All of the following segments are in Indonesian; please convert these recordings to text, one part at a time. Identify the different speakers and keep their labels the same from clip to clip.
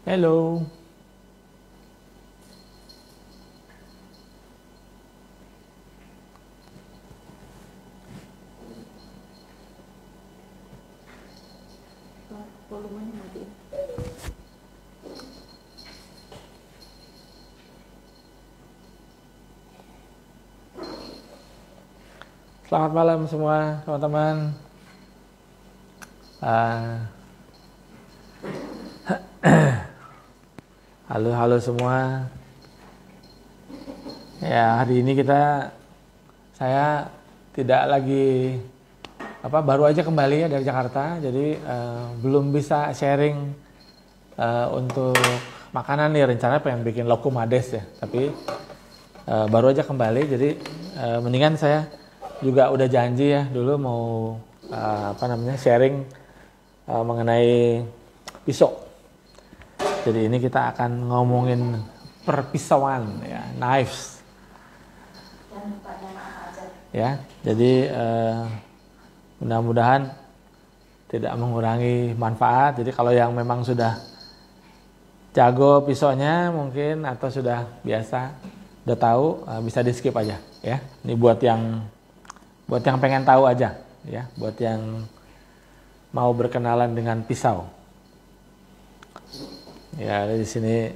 Speaker 1: Hello.
Speaker 2: Volumenya matiin.
Speaker 1: Selamat malam semua teman-teman. Halo semua. Ya, hari ini saya tidak lagi baru aja kembali ya dari Jakarta, jadi belum bisa sharing untuk makanan nih. Rencananya pengen bikin lokumades ya, tapi baru aja kembali, jadi mendingan saya juga udah janji ya dulu mau sharing mengenai pisau. Jadi ini kita akan ngomongin perpisauan ya, knives. Ya, jadi mudah-mudahan tidak mengurangi manfaat. Jadi kalau yang memang sudah jago pisaunya mungkin atau sudah biasa, udah tahu, bisa di skip aja ya. Ini buat yang pengen tahu aja ya, buat yang mau berkenalan dengan pisau. Ya, di sini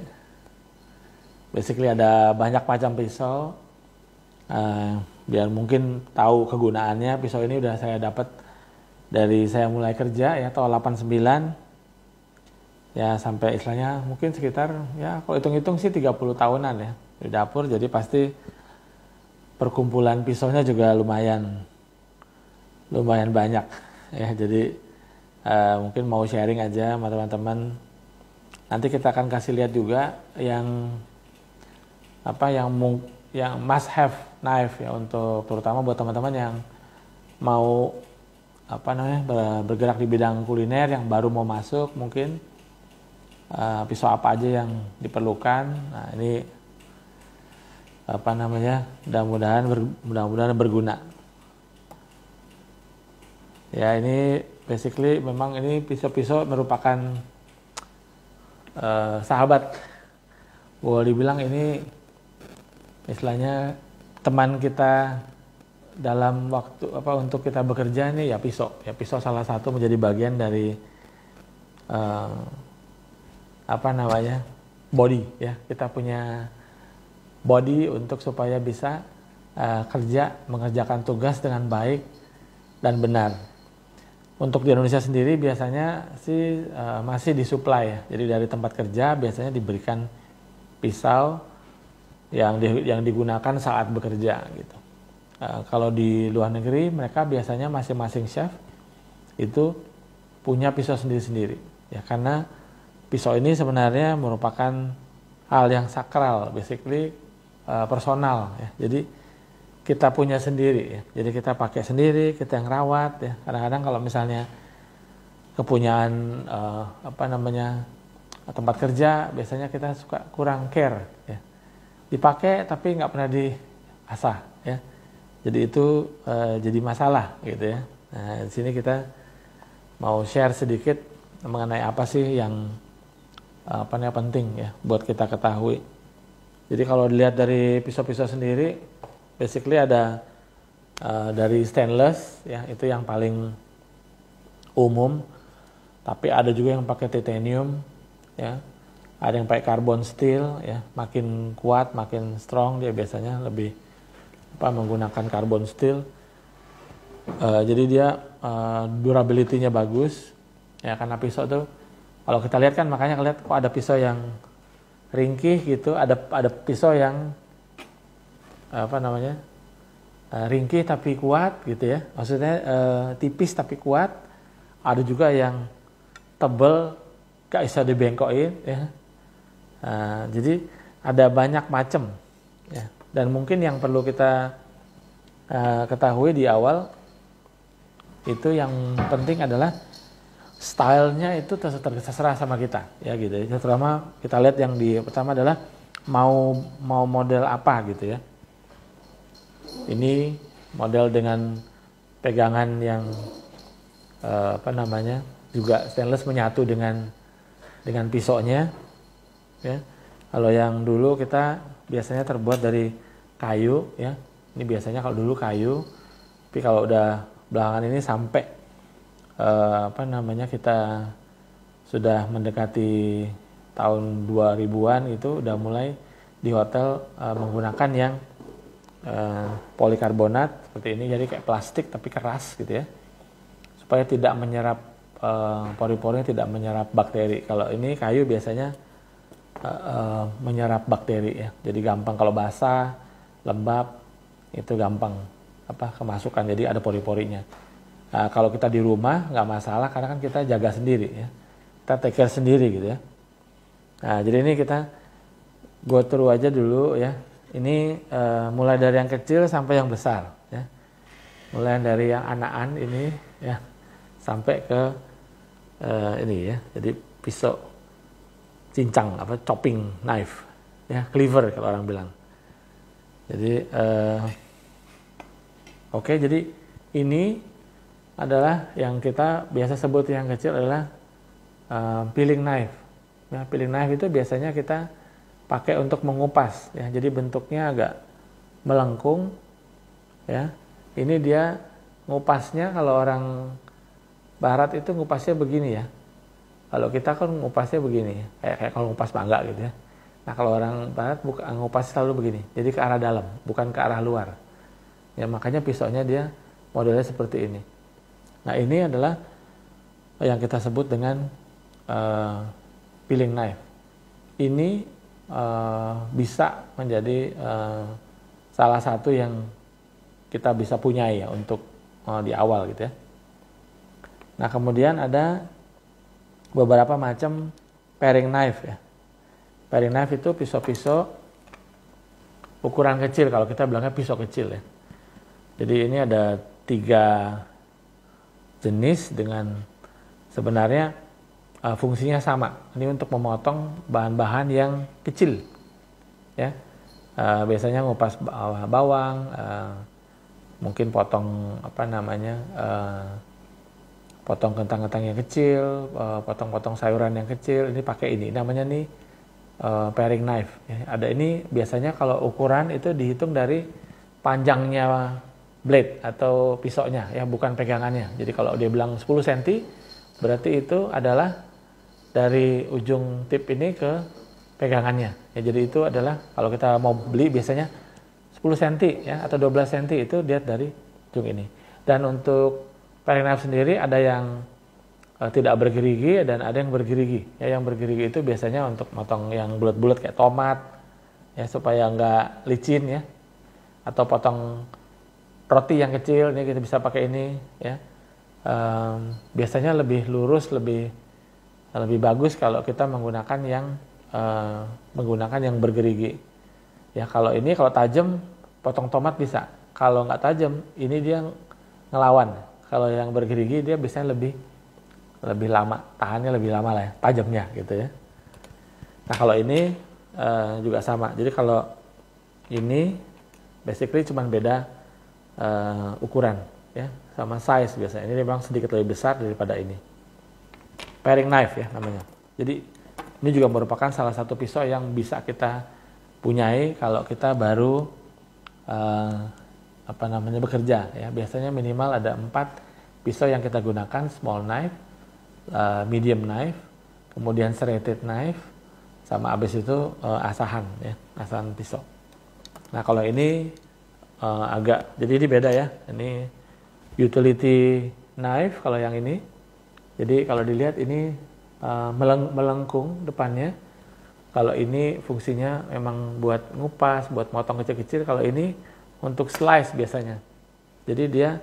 Speaker 1: basically ada banyak macam pisau. Biar mungkin tahu kegunaannya, pisau ini udah saya dapat dari saya mulai kerja ya, tahun 89 ya, sampai istilahnya mungkin sekitar ya kalau hitung-hitung sih 30 tahunan ya di dapur. Jadi pasti perkumpulan pisaunya juga lumayan banyak ya. Jadi mungkin mau sharing aja sama teman-teman. Nanti kita akan kasih lihat juga yang must have knife ya, untuk terutama buat teman-teman yang mau bergerak di bidang kuliner, yang baru mau masuk mungkin, pisau apa aja yang diperlukan. Nah, ini mudah-mudahan berguna. Ya, ini basically memang ini pisau-pisau merupakan sahabat. Boleh dibilang ini istilahnya teman kita dalam waktu untuk kita bekerja nih ya, pisau. Ya, pisau salah satu menjadi bagian dari body ya. Kita punya body untuk supaya bisa mengerjakan tugas dengan baik dan benar. Untuk di Indonesia sendiri biasanya sih masih disuplai ya. Jadi dari tempat kerja biasanya diberikan pisau yang digunakan saat bekerja gitu. Kalau di luar negeri mereka biasanya masing-masing chef itu punya pisau sendiri-sendiri ya, karena pisau ini sebenarnya merupakan hal yang sakral, basically personal ya. Jadi kita punya sendiri ya. Jadi kita pakai sendiri, kita yang rawat ya. Kadang-kadang kalau misalnya kepunyaan tempat kerja, biasanya kita suka kurang care ya. Dipakai tapi nggak pernah diasah ya. Jadi itu jadi masalah gitu ya. Nah, di sini kita mau share sedikit mengenai apa sih yang penting ya buat kita ketahui. Jadi kalau dilihat dari pisau-pisau sendiri, basically ada dari stainless ya, itu yang paling umum. Tapi ada juga yang pakai titanium ya. Ada yang pakai carbon steel ya, makin kuat, makin strong dia biasanya lebih menggunakan carbon steel. Jadi dia durability-nya bagus ya, karena pisau tuh kalau kita lihat kan, makanya lihat kok ada pisau yang ringkih gitu, ada pisau yang ringkih tapi kuat gitu ya. Maksudnya tipis tapi kuat. Ada juga yang tebel gak bisa dibengkokin ya. Jadi ada banyak macam ya. Dan mungkin yang perlu kita ketahui di awal itu, yang penting adalah stylenya itu terserah sama kita ya gitu ya. Terutama kita lihat yang di pertama adalah mau model apa gitu ya. Ini model dengan pegangan yang juga stainless menyatu dengan pisaunya ya. Kalau yang dulu kita biasanya terbuat dari kayu, ya. Ini biasanya kalau dulu kayu, tapi kalau udah belakangan ini sampai kita sudah mendekati tahun 2000-an itu udah mulai di hotel menggunakan yang polikarbonat seperti ini, jadi kayak plastik tapi keras gitu ya, supaya tidak menyerap pori-porinya, tidak menyerap bakteri. Kalau ini kayu biasanya menyerap bakteri ya, jadi gampang kalau basah, lembab itu gampang kemasukan, jadi ada pori-porinya. Nah, kalau kita di rumah nggak masalah karena kan kita jaga sendiri ya, kita take care sendiri gitu ya. Nah, jadi ini kita go through aja dulu ya. Ini mulai dari yang kecil sampai yang besar ya. Mulai dari yang anakan ini ya sampai ke ini ya. Jadi pisau cincang chopping knife ya, cleaver kalau orang bilang. Jadi oke, jadi ini adalah yang kita biasa sebut yang kecil adalah peeling knife. Ya, peeling knife itu biasanya kita pakai untuk mengupas ya. Jadi bentuknya agak melengkung ya. Ini dia ngupasnya, kalau orang barat itu ngupasnya begini ya. Kalau kita kan ngupasnya begini, kayak kalau ngupas mangga gitu ya. Nah, kalau orang barat ngupas selalu begini. Jadi ke arah dalam, bukan ke arah luar. Ya, makanya pisaunya dia modelnya seperti ini. Nah, ini adalah yang kita sebut dengan peeling knife. Ini bisa menjadi salah satu yang kita bisa punyai ya untuk di awal gitu ya. Nah, kemudian ada beberapa macam paring knife ya. Paring knife itu pisau-pisau ukuran kecil, kalau kita bilangnya pisau kecil ya. Jadi ini ada 3 jenis dengan sebenarnya fungsinya sama. Ini untuk memotong bahan-bahan yang kecil ya. Biasanya ngupas bawang, mungkin potong potong kentang-kentang yang kecil, potong-potong sayuran yang kecil. Ini pakai ini namanya nih paring knife ya. Ada ini biasanya kalau ukuran itu dihitung dari panjangnya blade atau pisaunya ya, bukan pegangannya. Jadi kalau dia bilang 10 cm berarti itu adalah dari ujung tip ini ke pegangannya ya. Jadi itu adalah kalau kita mau beli biasanya 10 cm ya atau 12 cm itu lihat dari ujung ini. Dan untuk paring knife sendiri ada yang tidak bergerigi dan ada yang bergerigi ya. Yang bergerigi itu biasanya untuk potong yang bulat-bulat kayak tomat ya, supaya nggak licin ya, atau potong roti yang kecil, ini kita bisa pakai ini ya. Biasanya lebih lurus, lebih bagus kalau kita menggunakan yang bergerigi ya. Kalau ini kalau tajam potong tomat bisa, kalau nggak tajam ini dia ngelawan. Kalau yang bergerigi dia biasanya lebih lama, tahannya lebih lama lah ya, tajamnya gitu ya. Nah, kalau ini juga sama. Jadi kalau ini basically cuma beda ukuran ya, sama size biasanya. Ini memang sedikit lebih besar daripada ini. Paring knife ya namanya. Jadi ini juga merupakan salah satu pisau yang bisa kita punyai kalau kita baru bekerja ya. Biasanya minimal ada 4 pisau yang kita gunakan: small knife, medium knife, kemudian serrated knife, sama abis itu asahan ya, asahan pisau. Nah, kalau ini jadi ini beda ya. Ini utility knife kalau yang ini. Jadi kalau dilihat ini melengkung depannya. Kalau ini fungsinya memang buat ngupas, buat motong kecil-kecil. Kalau ini untuk slice biasanya. Jadi dia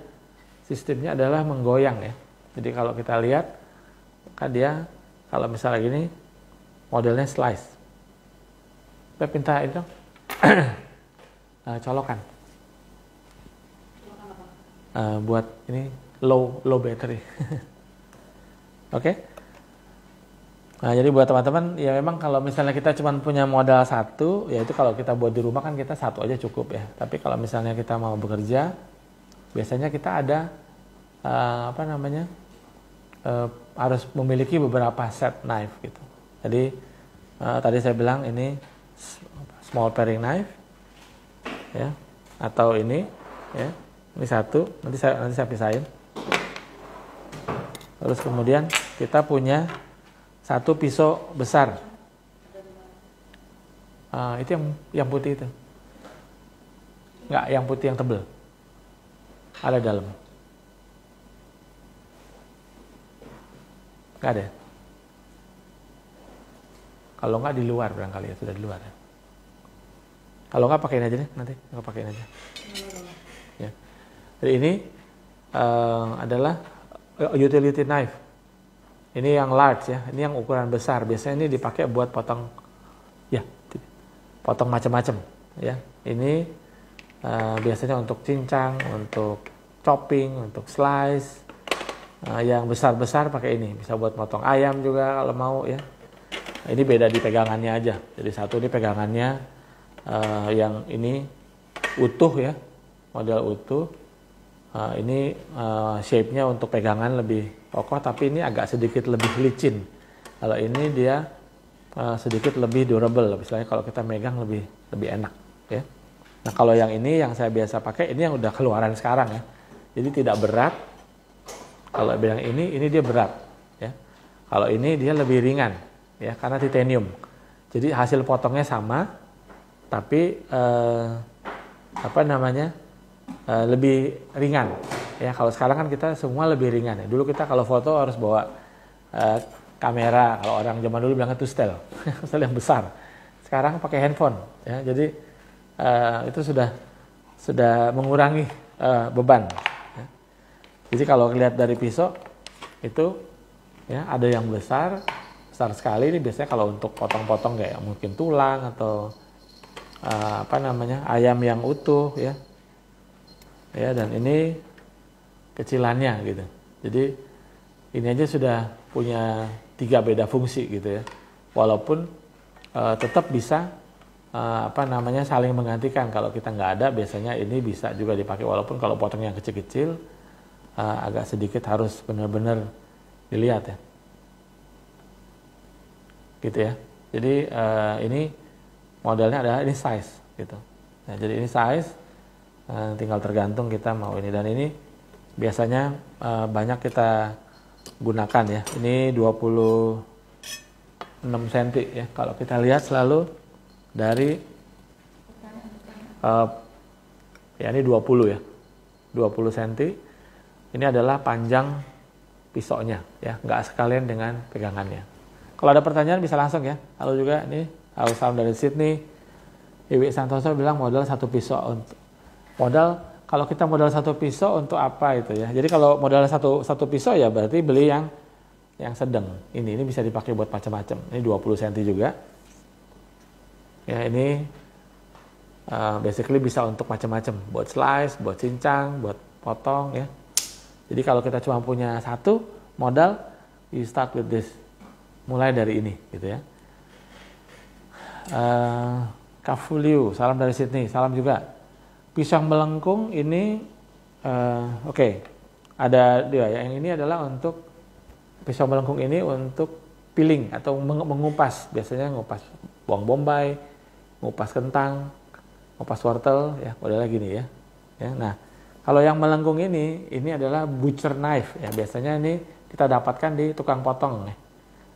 Speaker 1: sistemnya adalah menggoyang ya. Jadi kalau kita lihat kan dia kalau misalnya gini modelnya slice. Kita pinta itu colokan. Buat ini low battery. Oke. Nah, jadi buat teman-teman ya, memang kalau misalnya kita cuma punya modal satu, ya itu kalau kita buat di rumah kan kita satu aja cukup ya. Tapi kalau misalnya kita mau bekerja, biasanya kita ada harus memiliki beberapa set knife gitu. Jadi tadi saya bilang ini small paring knife, ya, atau ini, ya, ini satu, nanti saya pisahin. Terus kemudian kita punya satu pisau besar, itu yang putih itu, nggak, yang putih yang tebel, ada dalam, nggak ada. Kalau nggak di luar barangkali ya, sudah di luar ya. Kalau nggak pakein aja nih nanti, nggak pakein aja. Ya. Jadi ini adalah utility knife. Ini yang large ya, ini yang ukuran besar. Biasanya ini dipakai buat potong, ya, potong macam-macam. Ya, ini biasanya untuk cincang, untuk chopping, untuk slice. Yang besar-besar pakai ini, bisa buat potong ayam juga kalau mau ya. Ini beda di pegangannya aja. Jadi satu ini pegangannya yang ini utuh ya, model utuh. Ini shape-nya untuk pegangan lebih kokoh, tapi ini agak sedikit lebih licin. Kalau ini dia sedikit lebih durable. Misalnya kalau kita megang lebih enak ya. Nah kalau yang ini yang saya biasa pakai, ini yang udah keluaran sekarang ya. Jadi tidak berat. Kalau yang ini dia berat ya. Kalau ini dia lebih ringan ya, karena titanium. Jadi hasil potongnya sama, tapi lebih ringan ya. Kalau sekarang kan kita semua lebih ringan ya. Dulu kita kalau foto harus bawa kamera, kalau orang zaman dulu bilangnya tustel tustel yang besar. Sekarang pakai handphone ya. Jadi itu sudah mengurangi beban ya. Jadi kalau lihat dari pisau itu ya, ada yang besar sekali. Ini biasanya kalau untuk potong-potong kayak mungkin tulang atau ayam yang utuh ya. Ya, dan ini kecilannya gitu. Jadi ini aja sudah punya 3 beda fungsi gitu ya. Walaupun tetap bisa saling menggantikan. Kalau kita nggak ada, biasanya ini bisa juga dipakai. Walaupun kalau potong yang kecil-kecil agak sedikit harus benar-benar dilihat ya. Gitu ya. Jadi ini modelnya adalah ini size gitu. Nah, jadi ini size, tinggal tergantung kita mau ini. Dan ini biasanya banyak kita gunakan ya. Ini 26 cm ya. Kalau kita lihat selalu dari ya ini 20 ya. 20 cm. Ini adalah panjang pisaunya ya, nggak sekalian dengan pegangannya. Kalau ada pertanyaan bisa langsung ya. Halo juga nih, halo salam dari Sydney. Iwi Santoso bilang modal satu pisau untuk modal. Kalau kita modal satu pisau untuk apa itu ya? Jadi kalau modal satu pisau ya berarti beli yang sedang. Ini bisa dipakai buat macam-macam. Ini 20 cm juga. Ya ini basically bisa untuk macam-macam, buat slice, buat cincang, buat potong ya. Jadi kalau kita cuma punya satu modal, you start with this. Mulai dari ini gitu ya. Kafuliu, salam dari Sydney, salam juga. Pisang melengkung ini oke. Ada dia ya, yang ini adalah untuk pisau melengkung ini untuk peeling atau mengupas. Biasanya ngupas bawang bombay, ngupas kentang, ngupas wortel ya, modelnya gini ya. Ya, nah, kalau yang melengkung ini adalah butcher knife ya. Biasanya ini kita dapatkan di tukang potong ya.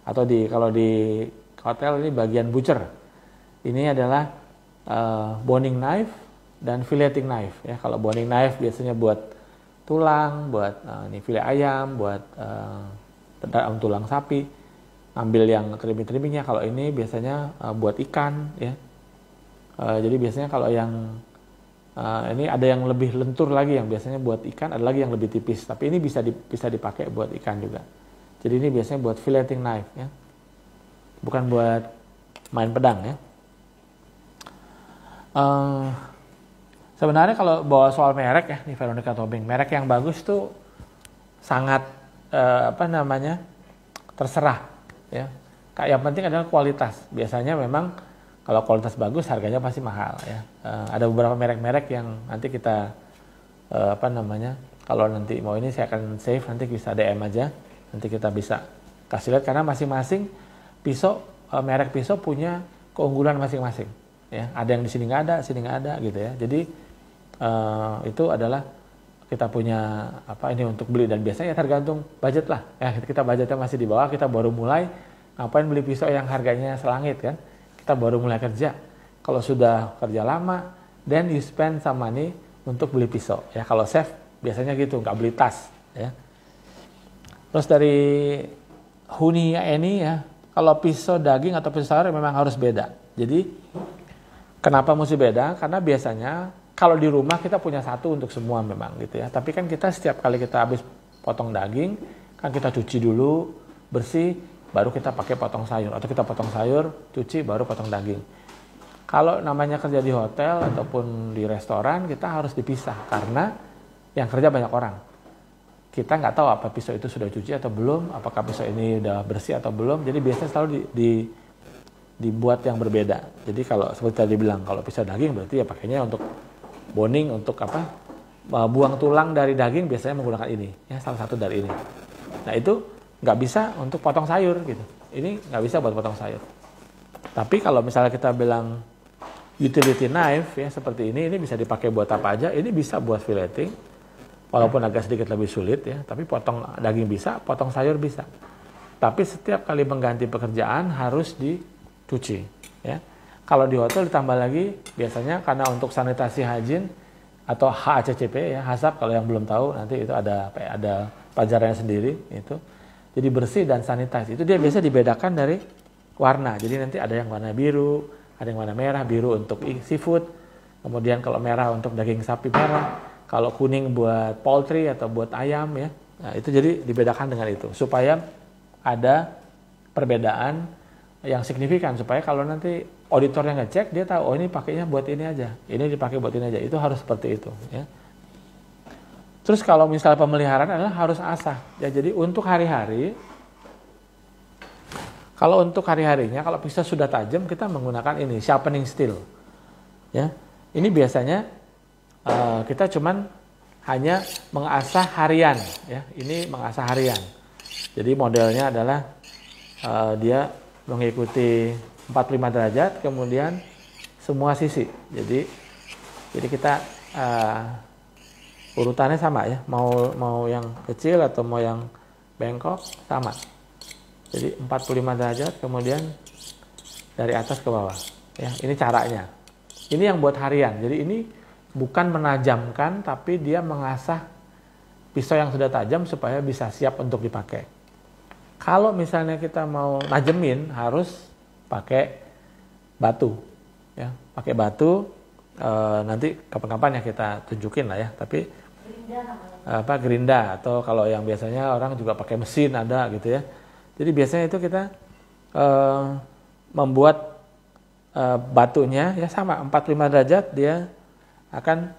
Speaker 1: Atau kalau di hotel ini bagian butcher. Ini adalah boning knife dan filleting knife ya. Kalau boning knife biasanya buat tulang, buat ini filet ayam, buat tulang sapi, ambil yang triming-trimingnya. Kalau ini biasanya buat ikan ya. Jadi biasanya kalau yang ini ada yang lebih lentur lagi, yang biasanya buat ikan, ada lagi yang lebih tipis. Tapi ini bisa dipakai buat ikan juga. Jadi ini biasanya buat filleting knife ya. Bukan buat main pedang ya. Sebenarnya kalau bawa soal merek ya, nih Veronica Tobing, merek yang bagus tuh sangat terserah ya. Yang penting adalah kualitas. Biasanya memang kalau kualitas bagus harganya pasti mahal ya. Ada beberapa merek-merek yang nanti kita kalau nanti mau ini saya akan save, nanti bisa DM aja. Nanti kita bisa kasih lihat karena masing-masing pisau merek pisau punya keunggulan masing-masing. Ya, ada yang di sini nggak ada, sini nggak ada gitu ya. Jadi itu adalah kita punya apa ini untuk beli, dan biasanya tergantung budget lah. Ya, kita budgetnya masih di bawah, kita baru mulai, ngapain beli pisau yang harganya selangit kan? Kita baru mulai kerja. Kalau sudah kerja lama, then you spend some money untuk beli pisau. Ya, kalau save biasanya gitu, nggak beli tas. Ya. Terus dari Huni ini ya, kalau pisau daging atau pisau sayur memang harus beda. Jadi kenapa mesti beda? Karena biasanya kalau di rumah kita punya satu untuk semua memang gitu ya. Tapi kan kita setiap kali kita habis potong daging, kan kita cuci dulu, bersih, baru kita pakai potong sayur. Atau kita potong sayur, cuci, baru potong daging. Kalau namanya kerja di hotel ataupun di restoran, kita harus dipisah. Karena yang kerja banyak orang. Kita nggak tahu apa pisau itu sudah cuci atau belum, apakah pisau ini udah bersih atau belum. Jadi biasanya selalu dibuat yang berbeda. Jadi kalau seperti tadi bilang, kalau pisau daging berarti ya pakainya untuk boning, untuk apa? Buang tulang dari daging biasanya menggunakan ini, ya salah satu dari ini. Nah itu nggak bisa untuk potong sayur gitu. Ini nggak bisa buat potong sayur. Tapi kalau misalnya kita bilang utility knife ya seperti ini bisa dipakai buat apa aja. Ini bisa buat filleting. Walaupun agak sedikit lebih sulit ya, tapi potong daging bisa, potong sayur bisa. Tapi setiap kali mengganti pekerjaan harus dicuci. Ya. Kalau di hotel ditambah lagi, biasanya karena untuk sanitasi hygiene atau HACCP ya, HACCP kalau yang belum tahu nanti itu ada pelajarannya sendiri itu. Jadi bersih dan sanitize itu dia biasa dibedakan dari warna. Jadi nanti ada yang warna biru, ada yang warna merah, biru untuk seafood. Kemudian kalau merah untuk daging sapi merah. Kalau kuning buat poultry atau buat ayam ya, nah, itu jadi dibedakan dengan itu supaya ada perbedaan yang signifikan supaya kalau nanti auditor yang ngecek dia tahu oh ini pakainya buat ini aja, ini dipakai buat ini aja, itu harus seperti itu ya. Terus kalau misalnya pemeliharaan adalah harus asah ya, jadi untuk hari-hari, kalau untuk hari-harinya kalau pisau sudah tajam kita menggunakan ini sharpening steel ya, ini biasanya kita cuman hanya mengasah harian ya, ini mengasah harian. Jadi modelnya adalah dia mengikuti 45 derajat kemudian semua sisi. Jadi kita urutannya sama ya, mau yang kecil atau mau yang bengkok sama. Jadi 45 derajat kemudian dari atas ke bawah ya, ini caranya. Ini yang buat harian. Jadi ini bukan menajamkan, tapi dia mengasah pisau yang sudah tajam supaya bisa siap untuk dipakai. Kalau misalnya kita mau najemin, harus pakai batu. Ya, pakai batu, nanti kapan-kapan ya kita tunjukin lah ya. Tapi gerinda atau kalau yang biasanya orang juga pakai mesin ada gitu ya. Jadi biasanya itu kita membuat batunya ya sama 45 derajat dia akan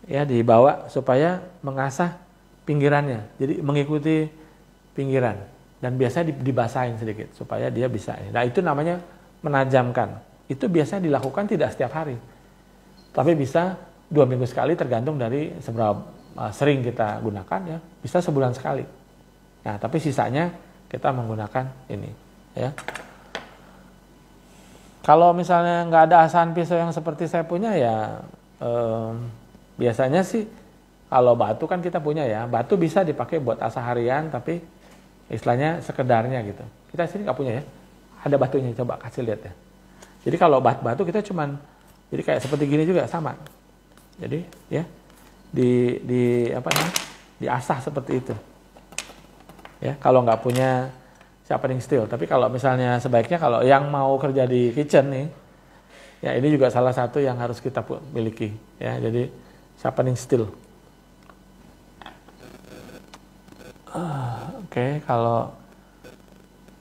Speaker 1: ya dibawa supaya mengasah pinggirannya. Jadi mengikuti pinggiran dan biasanya dibasahin sedikit supaya dia bisa. Nah, itu namanya menajamkan. Itu biasanya dilakukan tidak setiap hari. Tapi bisa 2 minggu sekali tergantung dari seberapa sering kita gunakan ya. Bisa sebulan sekali. Nah, tapi sisanya kita menggunakan ini ya. Kalau misalnya nggak ada asahan pisau yang seperti saya punya ya biasanya sih kalau batu kan kita punya ya, batu bisa dipakai buat asah harian tapi istilahnya sekedarnya gitu. Kita sini nggak punya ya, ada batunya, coba kasih lihat ya. Jadi kalau batu kita cuman jadi kayak seperti gini juga sama. Jadi ya di apa namanya diasah seperti itu. Ya kalau nggak punya sharpening steel, tapi kalau misalnya sebaiknya kalau yang mau kerja di kitchen nih. Ya ini juga salah satu yang harus kita miliki ya, jadi sharpening steel. Oke,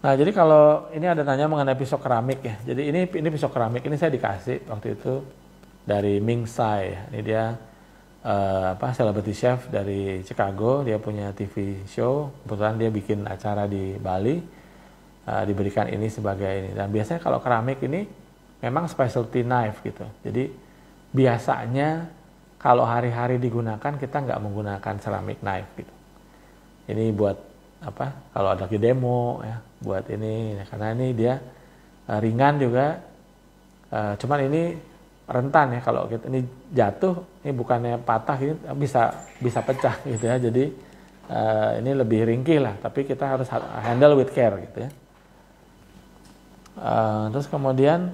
Speaker 1: jadi kalau ini ada tanya mengenai pisau keramik ya. Jadi ini pisau keramik ini saya dikasih waktu itu dari Ming Tsai. Ini dia celebrity chef dari Chicago, dia punya TV show. Kebetulan dia bikin acara di Bali, diberikan ini sebagai ini. Dan biasanya kalau keramik ini memang specialty knife gitu. Jadi biasanya kalau hari-hari digunakan kita nggak menggunakan ceramic knife gitu. Ini buat apa? Kalau ada demo ya, buat ini karena ini dia ringan juga, cuman ini rentan ya, kalau ini jatuh, ini bukannya patah, ini bisa pecah gitu ya. Jadi ini lebih ringkih lah, tapi kita harus handle with care gitu ya. Terus kemudian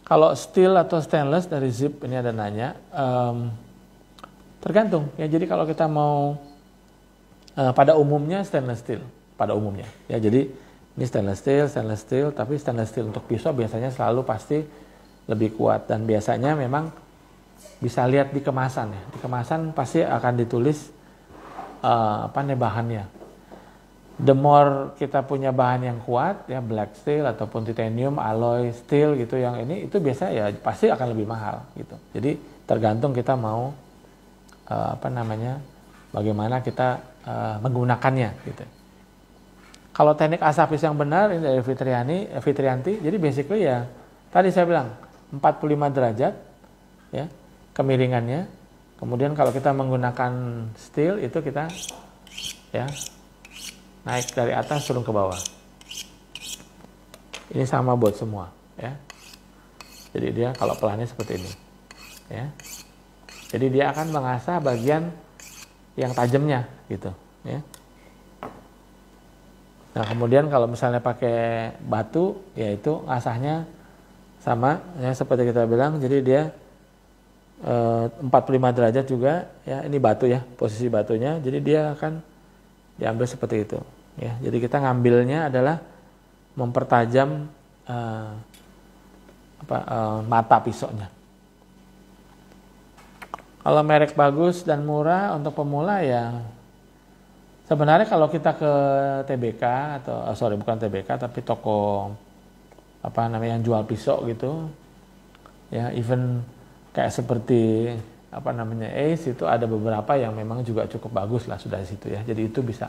Speaker 1: kalau steel atau stainless dari Zip ini ada nanya, tergantung ya. Jadi kalau kita mau pada umumnya stainless steel pada umumnya ya. Jadi ini stainless steel, tapi stainless steel untuk pisau biasanya selalu pasti lebih kuat, dan biasanya memang bisa lihat di kemasan ya. Di kemasan pasti akan ditulis bahannya. The more kita punya bahan yang kuat ya, black steel ataupun titanium, alloy steel gitu, yang ini itu biasa ya pasti akan lebih mahal gitu. Jadi tergantung kita mau bagaimana kita menggunakannya gitu. Kalau teknik asapis yang benar ini dari Fitrianti, jadi basically ya tadi saya bilang 45 derajat ya kemiringannya. Kemudian kalau kita menggunakan steel itu kita ya naik dari atas turun ke bawah. Ini sama buat semua ya. Jadi dia kalau pelannya seperti ini ya. Jadi dia akan mengasah bagian yang tajamnya gitu ya. Nah kemudian kalau misalnya pakai batu, yaitu ngasahnya sama ya seperti kita bilang. Jadi dia 45 derajat juga ya, ini batu ya, posisi batunya. Jadi dia akan diambil seperti itu ya. Jadi kita ngambilnya adalah mempertajam mata pisaunya. Kalau merek bagus dan murah untuk pemula ya, sebenarnya kalau kita ke TBK atau bukan TBK tapi toko yang jual pisau gitu ya, even kayak seperti Ace itu ada beberapa yang memang juga cukup bagus lah sudah di situ ya. Jadi itu bisa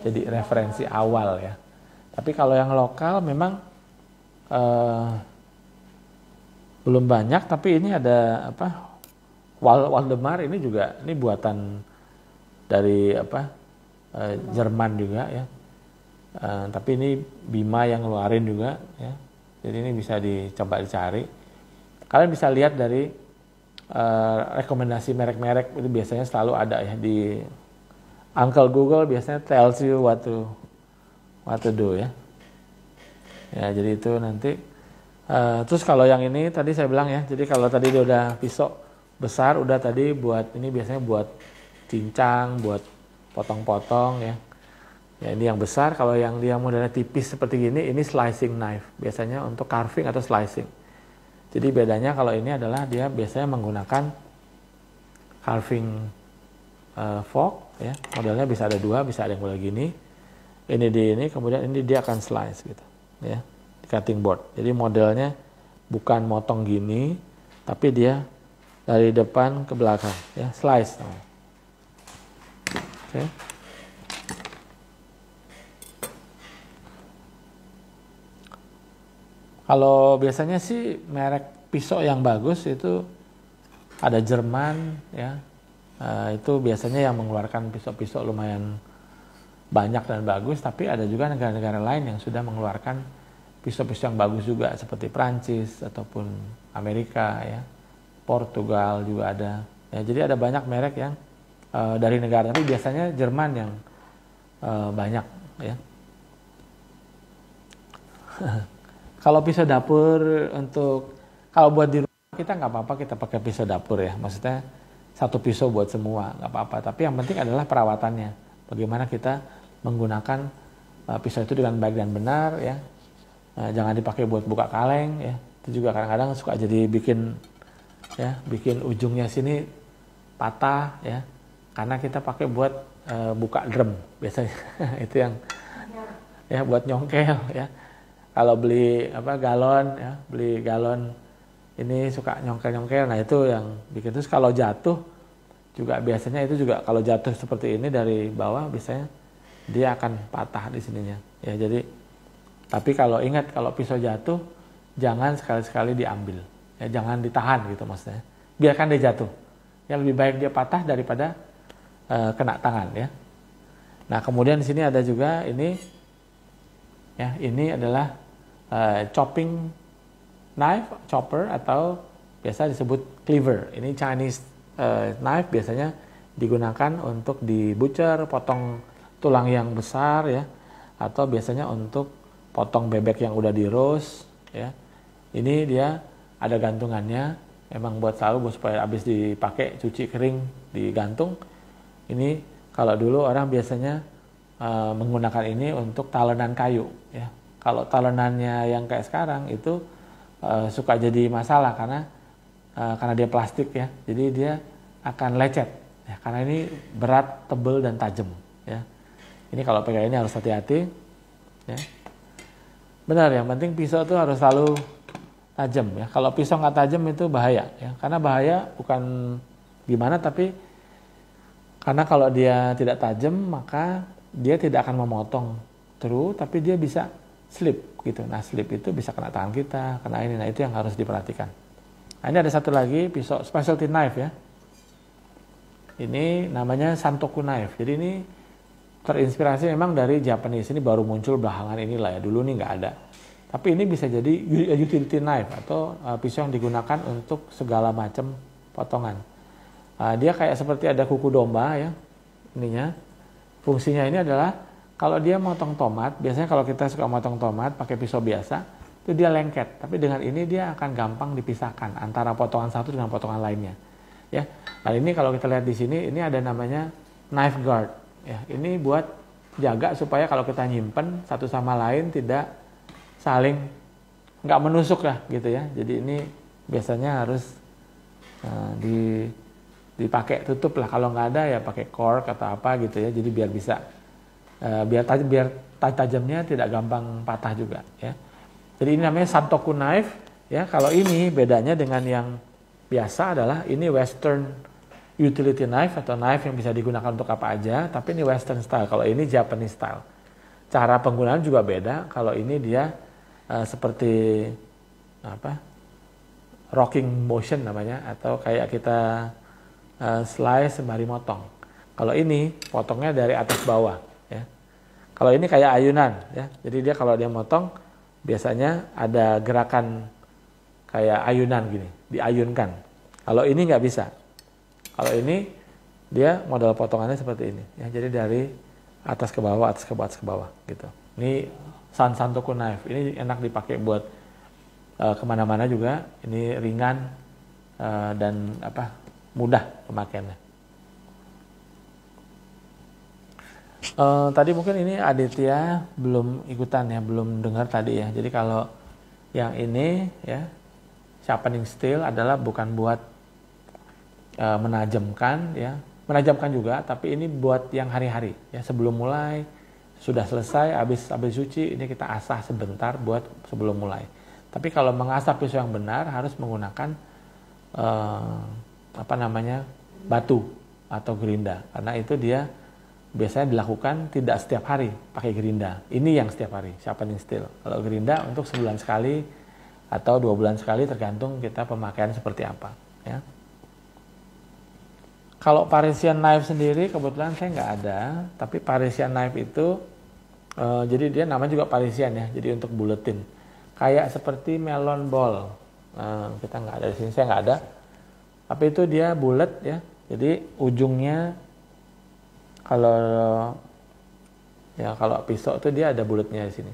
Speaker 1: jadi referensi awal ya. Tapi kalau yang lokal memang belum banyak, tapi ini ada Waldemar ini juga, ini buatan dari Jerman juga ya. Tapi ini Bima yang ngeluarin juga ya. Jadi ini bisa dicoba dicari. Kalian bisa lihat dari rekomendasi merek-merek itu biasanya selalu ada ya di Uncle Google, biasanya tells you what to do ya. Ya jadi itu nanti. Terus kalau yang ini tadi saya bilang ya. Jadi kalau tadi dia udah pisau besar, udah tadi buat ini biasanya buat cincang, buat potong-potong ya. Ya ini yang besar. Kalau yang dia modelnya tipis seperti gini, ini slicing knife. Biasanya untuk carving atau slicing. Jadi bedanya kalau ini adalah dia biasanya menggunakan carving fork ya. Modelnya bisa ada dua, bisa ada yang model gini. Ini kemudian ini dia akan slice gitu ya. Di cutting board. Jadi modelnya bukan motong gini, tapi dia dari depan ke belakang ya, slice. Oke. Kalau biasanya sih merek pisau yang bagus itu ada Jerman ya. Itu biasanya yang mengeluarkan pisau-pisau lumayan banyak dan bagus, tapi ada juga negara-negara lain yang sudah mengeluarkan pisau-pisau yang bagus juga seperti Prancis ataupun Amerika ya. Portugal juga ada. Ya, jadi ada banyak merek yang dari negara, tapi biasanya Jerman yang banyak ya. Kalau pisau dapur kalau buat di rumah kita nggak apa-apa kita pakai pisau dapur ya. Maksudnya satu pisau buat semua nggak apa-apa. Tapi yang penting adalah perawatannya. Bagaimana kita menggunakan pisau itu dengan baik dan benar ya. Jangan dipakai buat buka kaleng ya. Itu juga kadang-kadang suka jadi bikin ujungnya sini patah ya. Karena kita pakai buat buka drum biasanya. Itu yang ya buat nyongkel ya. Kalau beli galon ini suka nyongkel-nyongkel. Nah, itu yang bikin. Terus kalau jatuh juga biasanya itu juga kalau jatuh seperti ini dari bawah biasanya dia akan patah di sininya. Ya, jadi tapi kalau ingat kalau pisau jatuh jangan sekali-sekali diambil. Ya, jangan ditahan gitu maksudnya. Biarkan dia jatuh. Ya lebih baik dia patah daripada kena tangan ya. Nah, kemudian di sini ada juga ini ya, ini adalah chopping knife, chopper, atau biasa disebut cleaver. Ini Chinese knife, biasanya digunakan untuk di butcher, potong tulang yang besar ya, atau biasanya untuk potong bebek yang udah di roast ya. Ini dia ada gantungannya, emang buat selalu supaya habis dipakai cuci kering digantung. Ini kalau dulu orang biasanya menggunakan ini untuk talenan kayu ya. Kalau talenannya yang kayak sekarang itu suka jadi masalah karena dia plastik ya, jadi dia akan lecet ya, karena ini berat, tebal, dan tajam ya. Ini kalau pegang ini harus hati-hati ya. Benar, yang penting pisau itu harus selalu tajam ya. Kalau pisau nggak tajam itu bahaya ya, karena bahaya bukan gimana, tapi karena kalau dia tidak tajam maka dia tidak akan memotong terus, tapi dia bisa slip gitu. Nah, slip itu bisa kena tangan kita, kena ini. Nah, itu yang harus diperhatikan. Nah, ini ada satu lagi pisau specialty knife ya. Ini namanya Santoku knife. Jadi ini terinspirasi memang dari Japanese. Ini baru muncul belakangan inilah ya. Dulu nih nggak ada. Tapi ini bisa jadi utility knife atau pisau yang digunakan untuk segala macam potongan. Dia kayak seperti ada kuku domba ya. Ininya. Fungsinya ini adalah kalau dia motong tomat, biasanya kalau kita suka motong tomat pakai pisau biasa, itu dia lengket. Tapi dengan ini dia akan gampang dipisahkan antara potongan satu dengan potongan lainnya. Ya. Nah, ini kalau kita lihat di sini, ini ada namanya knife guard. Ya, ini buat jaga supaya kalau kita nyimpen satu sama lain tidak saling nggak menusuk lah gitu ya. Jadi ini biasanya harus dipakai tutup lah. Kalau nggak ada ya pakai cork atau apa gitu ya. Jadi biar bisa biar tajamnya tidak gampang patah juga ya. Jadi ini namanya Santoku knife ya. Kalau ini bedanya dengan yang biasa adalah ini western utility knife atau knife yang bisa digunakan untuk apa aja, tapi ini western style. Kalau ini Japanese style. Cara penggunaan juga beda. Kalau ini dia seperti apa? Rocking motion namanya, atau kayak kita slice sembari motong. Kalau ini potongnya dari atas bawah ya. Kalau ini kayak ayunan ya. Jadi dia kalau dia motong biasanya ada gerakan kayak ayunan gini, diayunkan. Kalau ini nggak bisa. Kalau ini dia model potongannya seperti ini ya. Jadi dari atas ke bawah, atas ke bawah, atas ke bawah gitu. Ini Santoku knife. Ini enak dipakai buat kemana-mana juga. Ini ringan dan mudah pemakaiannya. Tadi mungkin ini Aditya belum ikutan ya, belum dengar tadi ya. Jadi kalau yang ini ya, sharpening steel adalah bukan buat menajamkan ya, menajamkan juga, tapi ini buat yang hari-hari ya. Sebelum mulai, sudah selesai, habis cuci, ini kita asah sebentar buat sebelum mulai. Tapi kalau mengasah pisau yang benar harus menggunakan batu atau gerinda, karena itu dia biasanya dilakukan tidak setiap hari pakai gerinda. Ini yang setiap hari, sharpening steel. Kalau gerinda untuk sebulan sekali atau 2 bulan sekali, tergantung kita pemakaian seperti apa. Ya. Kalau Parisian knife sendiri kebetulan saya nggak ada, tapi Parisian knife itu jadi dia namanya juga Parisian ya. Jadi untuk buletin, kayak seperti melon ball. Kita nggak ada di sini, saya nggak ada. Tapi itu dia bulat ya. Jadi ujungnya kalau pisau itu dia ada bulatnya di sini.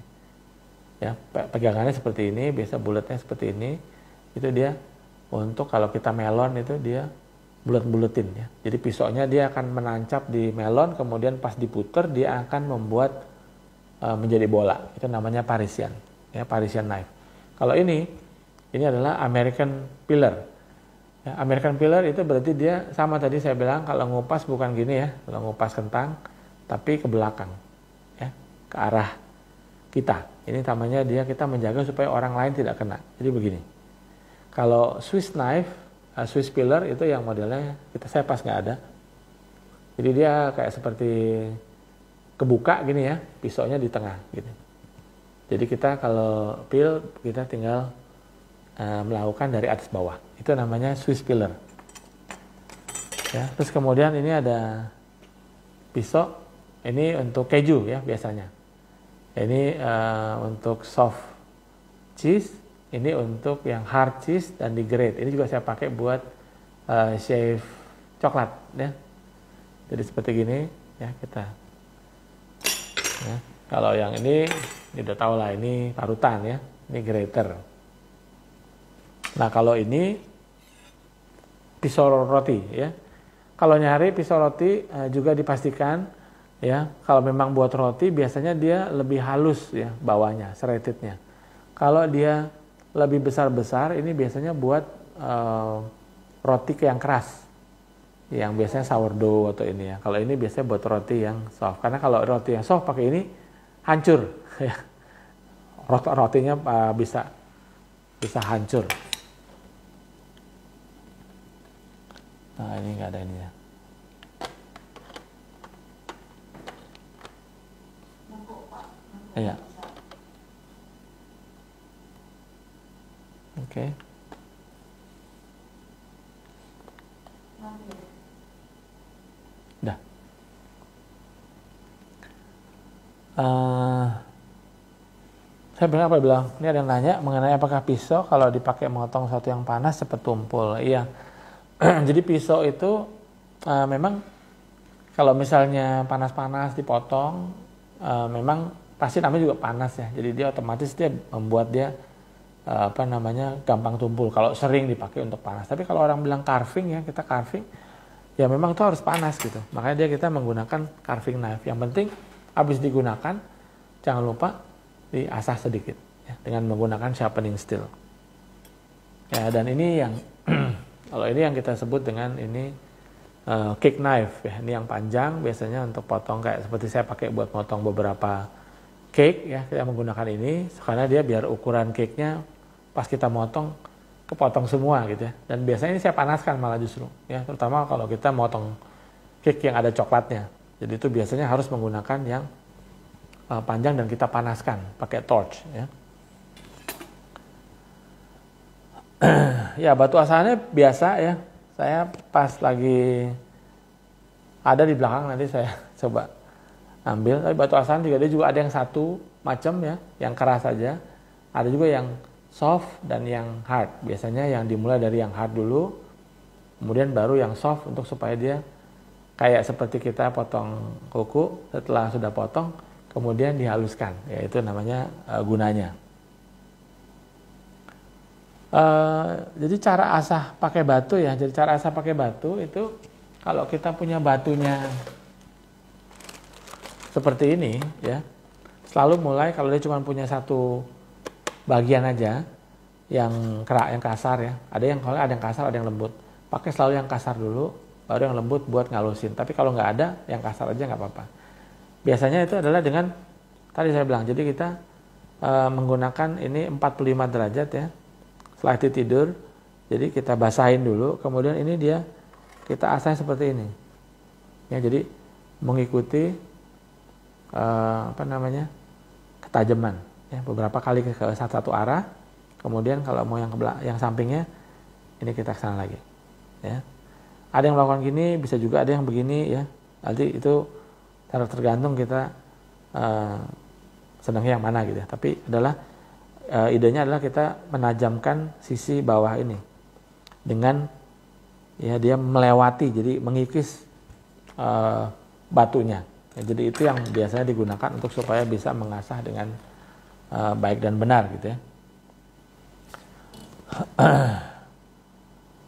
Speaker 1: Ya, pegangannya seperti ini, biasa bulatnya seperti ini. Itu dia untuk kalau kita melon itu dia bulat-bulatin ya. Jadi pisaunya dia akan menancap di melon, kemudian pas diputer dia akan membuat menjadi bola. Itu namanya Parisian, ya, Parisian knife. Kalau ini adalah American Pillar. Ya, American Pillar itu berarti dia sama tadi saya bilang, kalau ngupas bukan gini ya, kalau ngupas kentang, tapi ke belakang, ya, ke arah kita. Ini namanya dia kita menjaga supaya orang lain tidak kena. Jadi begini. Kalau Swiss knife, Swiss Pillar itu yang modelnya saya pas nggak ada. Jadi dia kayak seperti kebuka gini ya, pisaunya di tengah gitu. Jadi kita kalau peel kita tinggal melakukan dari atas bawah. Itu namanya Swiss Pillar. Ya, terus kemudian ini ada pisau, ini untuk keju ya biasanya. Ini untuk soft cheese, ini untuk yang hard cheese dan di grate. Ini juga saya pakai buat shave coklat ya. Jadi seperti gini ya kita. Ya. Kalau yang ini udah tahu lah, ini parutan ya, ini grater. Nah kalau ini pisau roti ya. Kalau nyari pisau roti juga dipastikan ya, kalau memang buat roti biasanya dia lebih halus ya bawahnya, serratednya. Kalau dia lebih besar-besar, ini biasanya buat roti yang keras, yang biasanya sourdough atau ini ya. Kalau ini biasanya buat roti yang soft, karena kalau roti yang soft pakai ini hancur ya. Rotinya bisa hancur. Nah ini nggak ada ini ya. Iya. Oke. Udah. Saya bilang, ini ada yang nanya mengenai apakah pisau kalau dipakai motong sesuatu yang panas cepat tumpul. Iya. Jadi pisau itu memang kalau misalnya panas-panas dipotong, memang pasti namanya juga panas ya. Jadi dia otomatis dia membuat dia gampang tumpul kalau sering dipakai untuk panas. Tapi kalau orang bilang carving ya, kita carving ya memang itu harus panas gitu. Makanya kita menggunakan carving knife. Yang penting habis digunakan jangan lupa diasah sedikit ya, dengan menggunakan sharpening steel. Ya, dan ini yang kalau ini yang kita sebut dengan ini cake knife ya. Ini yang panjang biasanya untuk potong kayak seperti saya pakai buat potong beberapa cake ya. Kita menggunakan ini karena dia biar ukuran cake-nya pas kita motong kepotong semua gitu ya. Dan biasanya ini saya panaskan malah justru ya, terutama kalau kita motong cake yang ada coklatnya. Jadi itu biasanya harus menggunakan yang panjang dan kita panaskan pakai torch ya. Ya batu asalnya biasa ya. Saya pas lagi ada di belakang, nanti saya coba ambil. Tapi batu asalan juga dia juga ada yang satu macam ya, yang keras saja. Ada juga yang soft dan yang hard. Biasanya yang dimulai dari yang hard dulu, kemudian baru yang soft untuk supaya dia kayak seperti kita potong kuku. Setelah sudah potong, kemudian dihaluskan. Ya itu namanya gunanya. Jadi cara asah pakai batu ya. Jadi cara asah pakai batu itu kalau kita punya batunya seperti ini ya, selalu mulai kalau dia cuma punya satu bagian aja yang kerak, yang kasar ya. Ada yang kasar, ada yang lembut. Pakai selalu yang kasar dulu, baru yang lembut buat ngalusin. Tapi kalau nggak ada, yang kasar aja nggak apa-apa. Biasanya itu adalah dengan tadi saya bilang. Jadi kita menggunakan ini 45 derajat ya. Setelah itu tidur, jadi kita basahin dulu, kemudian ini dia kita asah seperti ini. Ya, jadi mengikuti ketajaman. Ya, beberapa kali ke satu arah, kemudian kalau mau yang sampingnya, ini kita ke sana lagi. Ya. Ada yang melakukan gini, bisa juga ada yang begini ya. Nanti itu tergantung kita senangnya yang mana gitu ya. Tapi idenya adalah kita menajamkan sisi bawah ini dengan ya dia melewati, jadi mengikis batunya. Ya, jadi itu yang biasanya digunakan untuk supaya bisa mengasah dengan baik dan benar gitu ya.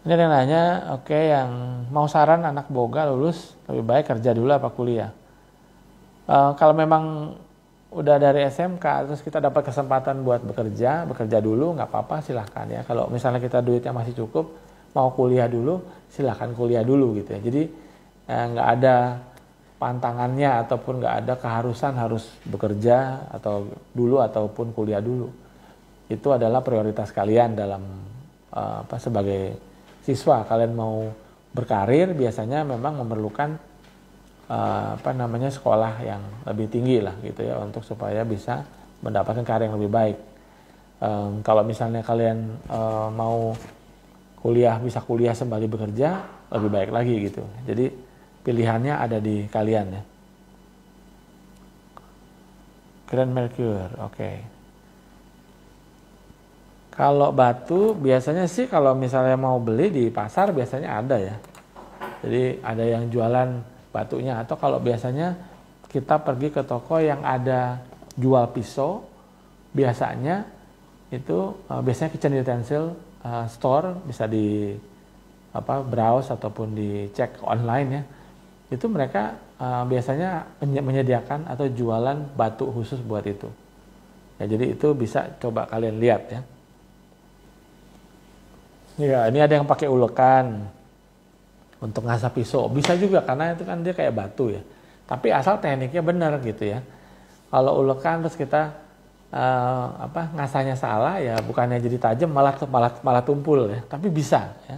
Speaker 1: Ini ada yang nanya, oke, yang mau saran anak boga lulus lebih baik kerja dulu apa kuliah? Kalau memang udah dari SMK terus kita dapat kesempatan buat bekerja dulu nggak apa-apa, silahkan ya. Kalau misalnya kita duitnya masih cukup, mau kuliah dulu, silahkan kuliah dulu gitu ya. Jadi nggak ada pantangannya ataupun nggak ada keharusan harus bekerja atau dulu ataupun kuliah dulu. Itu adalah prioritas kalian dalam sebagai siswa. Kalian mau berkarir biasanya memang memerlukan sekolah yang lebih tinggi lah gitu ya, untuk supaya bisa mendapatkan karir yang lebih baik. Kalau misalnya kalian mau bisa kuliah sembari bekerja, lebih baik lagi gitu. Jadi pilihannya ada di kalian ya. Grand Mercure, oke. Kalau batu biasanya sih kalau misalnya mau beli di pasar biasanya ada ya. Jadi ada yang jualan batunya, atau kalau biasanya kita pergi ke toko yang ada jual pisau, biasanya itu biasanya kitchen utensil store, bisa di browse ataupun dicek online ya. Itu mereka biasanya menyediakan atau jualan batu khusus buat itu. Ya, jadi itu bisa coba kalian lihat ya. Ya, ini ada yang pakai ulekan untuk ngasah pisau. Bisa juga karena itu kan dia kayak batu ya. Tapi asal tekniknya benar gitu ya. Kalau ulekan terus kita ngasahnya salah ya, bukannya jadi tajam malah tumpul ya. Tapi bisa ya.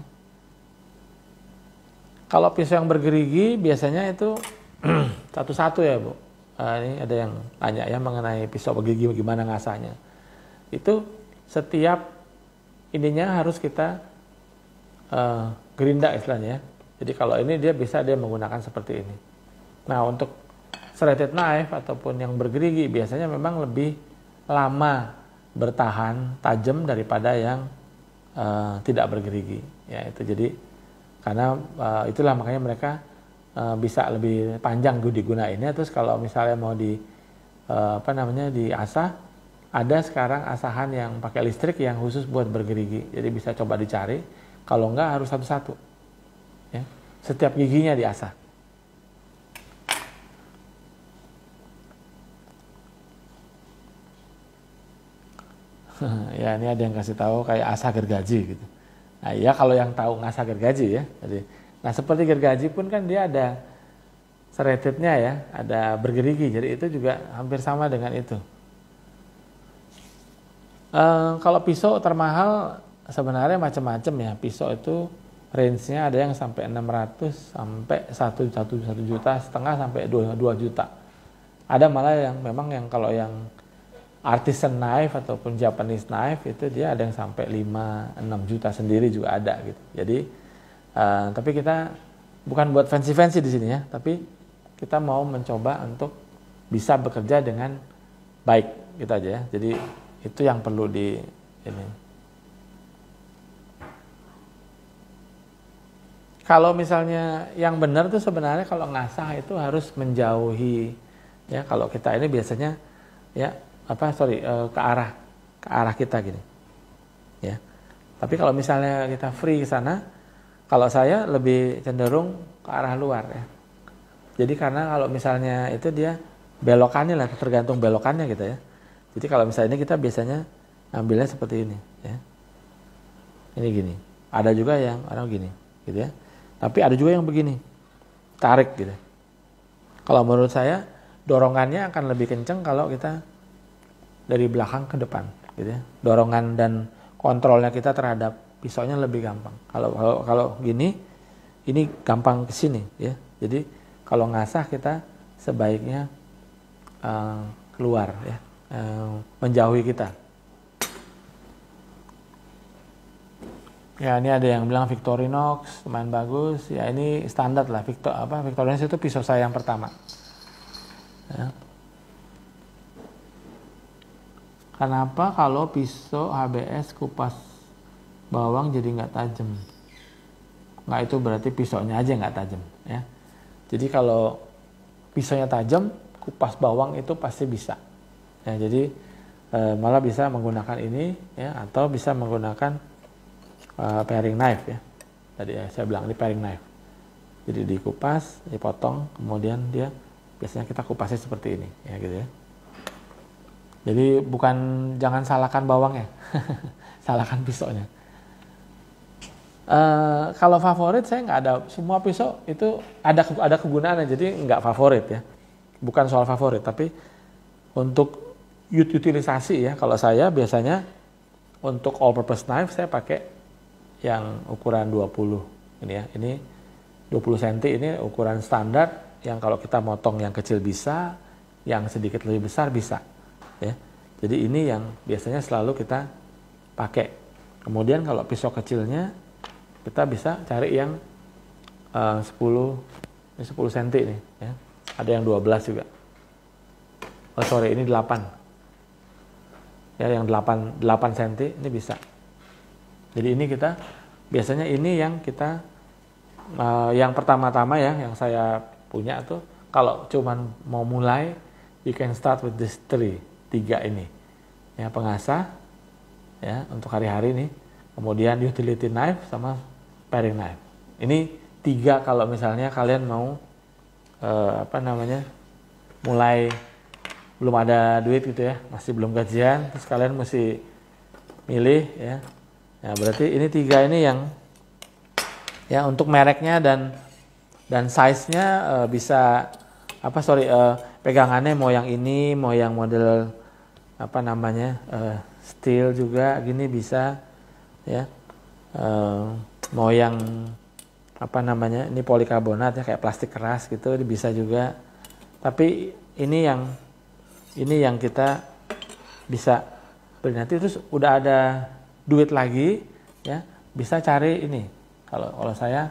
Speaker 1: Kalau pisau yang bergerigi biasanya itu satu-satu ya Bu. Ini ada yang tanya ya mengenai pisau bergerigi gimana ngasahnya. Itu setiap ininya harus kita gerinda istilahnya ya. Jadi kalau ini dia menggunakan seperti ini. Nah untuk serrated knife ataupun yang bergerigi biasanya memang lebih lama bertahan tajam daripada yang tidak bergerigi. Ya itu jadi karena itulah makanya mereka bisa lebih panjang digunainnya. Terus kalau misalnya mau diasah, ada sekarang asahan yang pakai listrik yang khusus buat bergerigi. Jadi bisa coba dicari. Kalau enggak harus satu-satu. Ya. Setiap giginya diasah. Ya ini ada yang kasih tahu kayak asah gergaji gitu. Nah ya kalau yang tahu ngasah gergaji ya. Jadi, nah seperti gergaji pun kan dia ada serratednya ya, ada bergerigi. Jadi itu juga hampir sama dengan itu. Kalau pisau termahal sebenarnya macam-macam ya. Pisau itu range-nya ada yang sampai 600 sampai 1,5 juta sampai 2 juta. Ada malah yang memang yang kalau yang artisan knife ataupun Japanese knife itu dia ada yang sampai 5-6 juta sendiri juga ada gitu. Jadi tapi kita bukan buat fancy-fancy di sini ya, tapi kita mau mencoba untuk bisa bekerja dengan baik gitu aja ya. Jadi itu yang perlu di ini. Kalau misalnya yang benar tuh sebenarnya kalau ngasah itu harus menjauhi ya. Kalau kita ini biasanya ya ke arah kita gini ya. Tapi kalau misalnya kita free ke sana, kalau saya lebih cenderung ke arah luar ya. Jadi karena kalau misalnya itu dia belokannya lah, tergantung belokannya gitu ya. Jadi kalau misalnya ini kita biasanya ambilnya seperti ini ya. Ini gini. Ada juga yang orang gini gitu ya. Tapi ada juga yang begini. Tarik gitu. Kalau menurut saya dorongannya akan lebih kencang kalau kita dari belakang ke depan gitu ya. Dorongan dan kontrolnya kita terhadap pisaunya lebih gampang. Kalau gini ini gampang ke sini ya. Jadi kalau ngasah kita sebaiknya keluar ya. Menjauhi kita. Ya ini ada yang bilang Victorinox lumayan bagus. Ya ini standar lah. Victorinox itu pisau saya yang pertama. Ya. Kenapa kalau pisau HBS kupas bawang jadi nggak tajam? Nggak, itu berarti pisaunya aja nggak tajam ya. Jadi kalau pisaunya tajam, kupas bawang itu pasti bisa. Ya, jadi malah bisa menggunakan ini ya, atau bisa menggunakan paring knife ya. Tadi ya, saya bilang ini paring knife. Jadi dikupas, dipotong, kemudian dia biasanya kita kupasnya seperti ini ya gitu ya. Jadi jangan salahkan bawangnya, salahkan pisaunya. Kalau favorit saya nggak ada, semua pisau itu ada kegunaannya, jadi nggak favorit ya. Bukan soal favorit, tapi untuk utilisasi ya. Kalau saya biasanya untuk all purpose knife saya pakai yang ukuran 20 ini ya. Ini 20 cm ini ukuran standar yang kalau kita motong yang kecil bisa, yang sedikit lebih besar bisa. Ya. Jadi ini yang biasanya selalu kita pakai. Kemudian kalau pisau kecilnya kita bisa cari yang 10 cm nih ya. Ada yang 12 juga. Oh sorry, ini 8. ya yang 8 cm ini bisa. Jadi ini kita biasanya ini yang kita yang pertama-tama ya yang saya punya tuh kalau cuman mau mulai you can start with this 3 ini. Ya, pengasah ya untuk hari-hari nih. Kemudian utility knife sama paring knife. Ini 3 kalau misalnya kalian mau mulai belum ada duit gitu ya, masih belum gajian, terus kalian mesti milih ya. Ya berarti ini 3 ini yang ya untuk mereknya dan size-nya bisa pegangannya mau yang ini, mau yang model steel juga gini bisa ya. Mau yang ini polikarbonat ya kayak plastik keras gitu bisa juga. Tapi ini yang kita bisa beli nanti terus udah ada duit lagi ya bisa cari ini kalau saya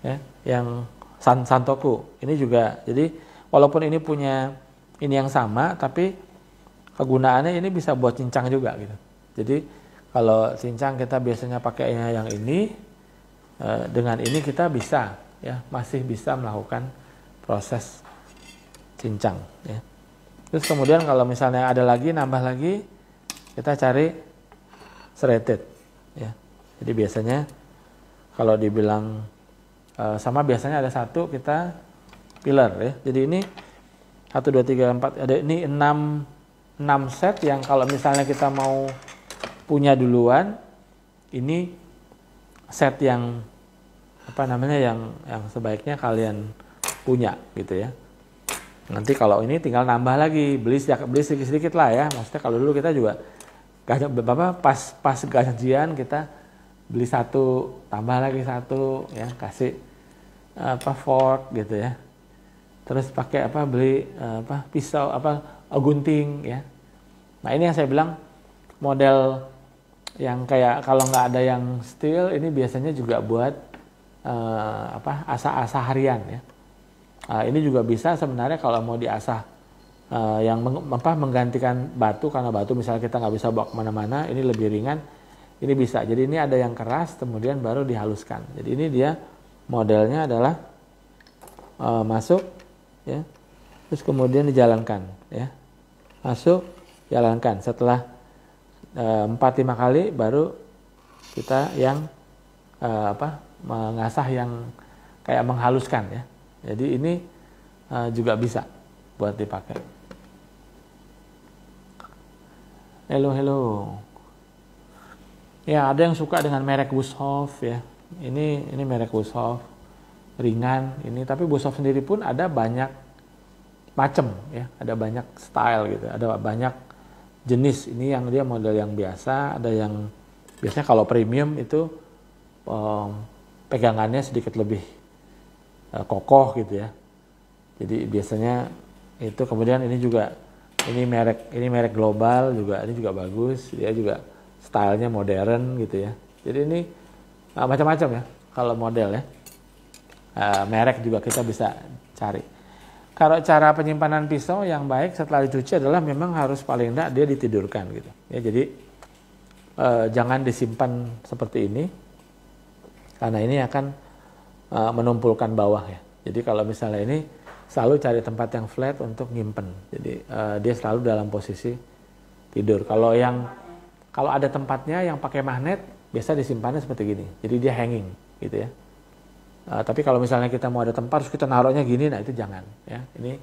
Speaker 1: ya yang Santoku ini juga. Jadi walaupun ini punya ini yang sama tapi kegunaannya ini bisa buat cincang juga gitu. Jadi kalau cincang kita biasanya pakainya yang ini, dengan ini kita bisa ya masih bisa melakukan proses cincang ya. Terus kemudian kalau misalnya ada lagi nambah lagi kita cari serrated ya. Jadi biasanya kalau dibilang sama biasanya ada 1 kita pillar ya. Jadi ini 1 2 3 4 ada ini 6 set yang kalau misalnya kita mau punya duluan ini set yang yang sebaiknya kalian punya gitu ya. Nanti kalau ini tinggal nambah lagi, beli sedikit-sedikit lah ya. Maksudnya kalau dulu kita juga pas gajian kita beli 1 tambah lagi 1 ya, kasih fork gitu ya. Terus pakai beli pisau gunting ya. Nah, ini yang saya bilang model yang kayak kalau nggak ada yang steel ini biasanya juga buat asah-asah harian ya. Ini juga bisa sebenarnya kalau mau diasah yang menggantikan batu karena batu misalnya kita nggak bisa bawa kemana-mana, ini lebih ringan, ini bisa. Jadi ini ada yang keras kemudian baru dihaluskan. Jadi ini dia modelnya adalah masuk ya, terus kemudian dijalankan ya, masuk jalankan. Setelah 4-5 kali baru kita yang mengasah yang kayak menghaluskan ya. Jadi ini juga bisa buat dipakai. Hello. Ya, ada yang suka dengan merek Bushhoff ya. Ini merek Bushhoff ringan ini, tapi Bushhoff sendiri pun ada banyak macam ya, ada banyak style gitu, ada banyak jenis. Ini yang dia model yang biasa, ada yang biasanya kalau premium itu pegangannya sedikit lebih kokoh gitu ya. Jadi biasanya itu kemudian ini juga ini merek global juga, ini juga bagus, dia juga stylenya modern gitu ya. Jadi ini macam-macam ya kalau model ya. Merek juga kita bisa cari. Kalau cara penyimpanan pisau yang baik setelah dicuci adalah memang harus paling enggak dia ditidurkan gitu ya. Jadi jangan disimpan seperti ini karena ini akan menumpulkan bawah ya. Jadi kalau misalnya ini selalu cari tempat yang flat untuk nyimpen. Jadi dia selalu dalam posisi tidur. Kalau ada tempatnya yang pakai magnet biasa disimpannya seperti gini. Jadi dia hanging gitu ya. Tapi kalau misalnya kita mau ada tempat terus kita naruhnya gini, nah itu jangan ya. Ini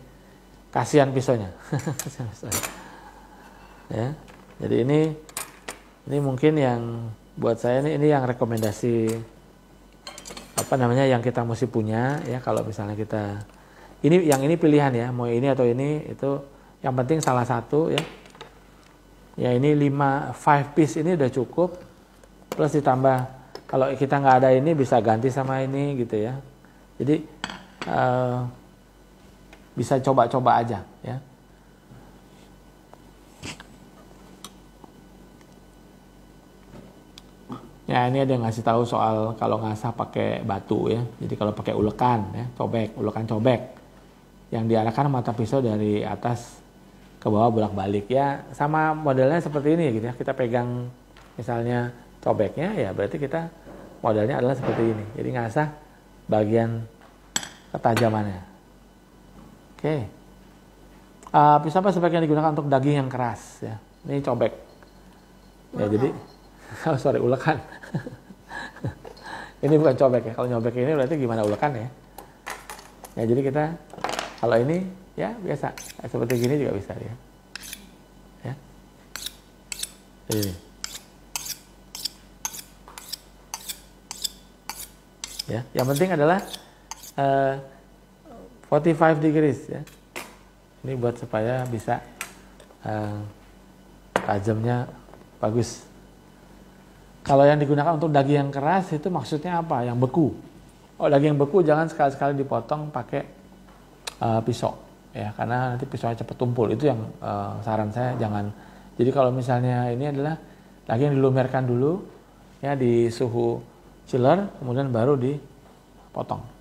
Speaker 1: kasihan pisaunya. Ya. Jadi ini mungkin yang buat saya ini yang rekomendasi yang kita mesti punya ya. Kalau misalnya kita ini pilihan ya, mau ini atau ini, itu yang penting salah satu ya. Ya ini 5 piece ini udah cukup, plus ditambah kalau kita nggak ada ini bisa ganti sama ini gitu ya. Jadi bisa coba-coba aja ya. Ya ini ada yang ngasih tahu soal kalau ngasah pakai batu ya. Jadi kalau pakai ulekan ya, ulekan cobek yang diarahkan mata pisau dari atas ke bawah bolak-balik ya, sama modelnya seperti ini gitu ya. Kita pegang misalnya cobeknya ya, berarti kita modelnya adalah seperti ini. Jadi ngasah bagian ketajamannya. Oke. Pisau apa sebaiknya digunakan untuk daging yang keras ya. Ini cobek. Ya jadi sorry, ulekan. Ini bukan cobek ya. Kalau nyobek ini berarti gimana ulekan ya. Ya jadi kita kalau ini ya biasa seperti gini juga bisa ya. Ya. Ini. Ya, yang penting adalah 45 degrees ya. Ini buat supaya bisa tajamnya bagus. Kalau yang digunakan untuk daging yang keras itu maksudnya apa? Yang beku. Oh, daging beku jangan sekali-sekali dipotong pakai pisau ya, karena nanti pisaunya cepat tumpul. Itu yang saran saya jangan. Jadi kalau misalnya ini adalah daging dilumerkan dulu ya di suhu chiller, kemudian baru dipotong.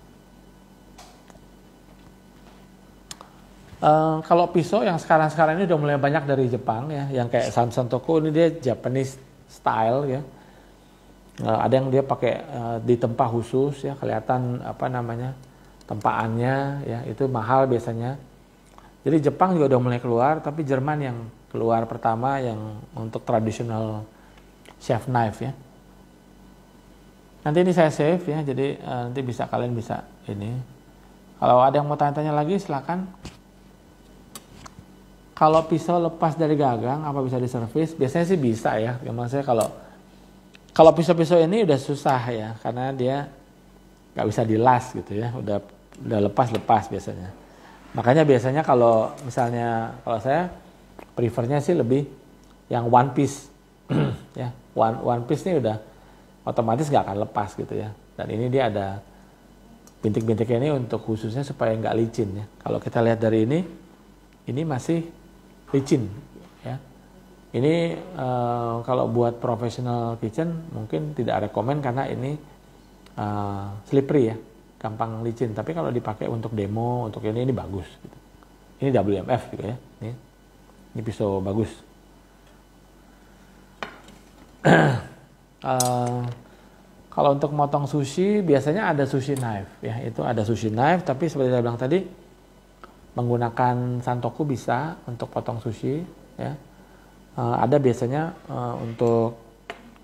Speaker 1: Kalau pisau yang sekarang-sekarang ini udah mulai banyak dari Jepang ya, yang kayak Samsung Toko ini dia Japanese style ya. Ada yang dia pakai ditempa khusus ya, kelihatan apa namanya tempaannya ya, itu mahal biasanya. Jadi Jepang juga udah mulai keluar, tapi Jerman yang keluar pertama yang untuk tradisional chef knife ya. Nanti ini saya save ya, jadi nanti kalian bisa ini. Kalau ada yang mau tanya-tanya lagi silakan. Kalau pisau lepas dari gagang apa bisa diservis? Biasanya sih bisa ya. Memang saya kalau pisau-pisau ini udah susah ya, karena dia nggak bisa dilas gitu ya. Udah lepas biasanya. Makanya biasanya kalau misalnya kalau saya prefernya sih lebih yang one piece ya. One piece ini udah otomatis nggak akan lepas gitu ya. Dan ini dia ada bintik-bintiknya ini untuk khususnya supaya nggak licin ya. Kalau kita lihat dari ini masih licin ya. Ini kalau buat professional kitchen mungkin tidak rekomen karena ini slippery ya, gampang licin. Tapi kalau dipakai untuk demo, untuk ini bagus gitu. Ini WMF gitu ya. Ini pisau bagus. Kalau untuk motong sushi biasanya ada sushi knife ya, itu ada sushi knife, tapi seperti saya bilang tadi menggunakan santoku bisa untuk potong sushi ya. Ada biasanya untuk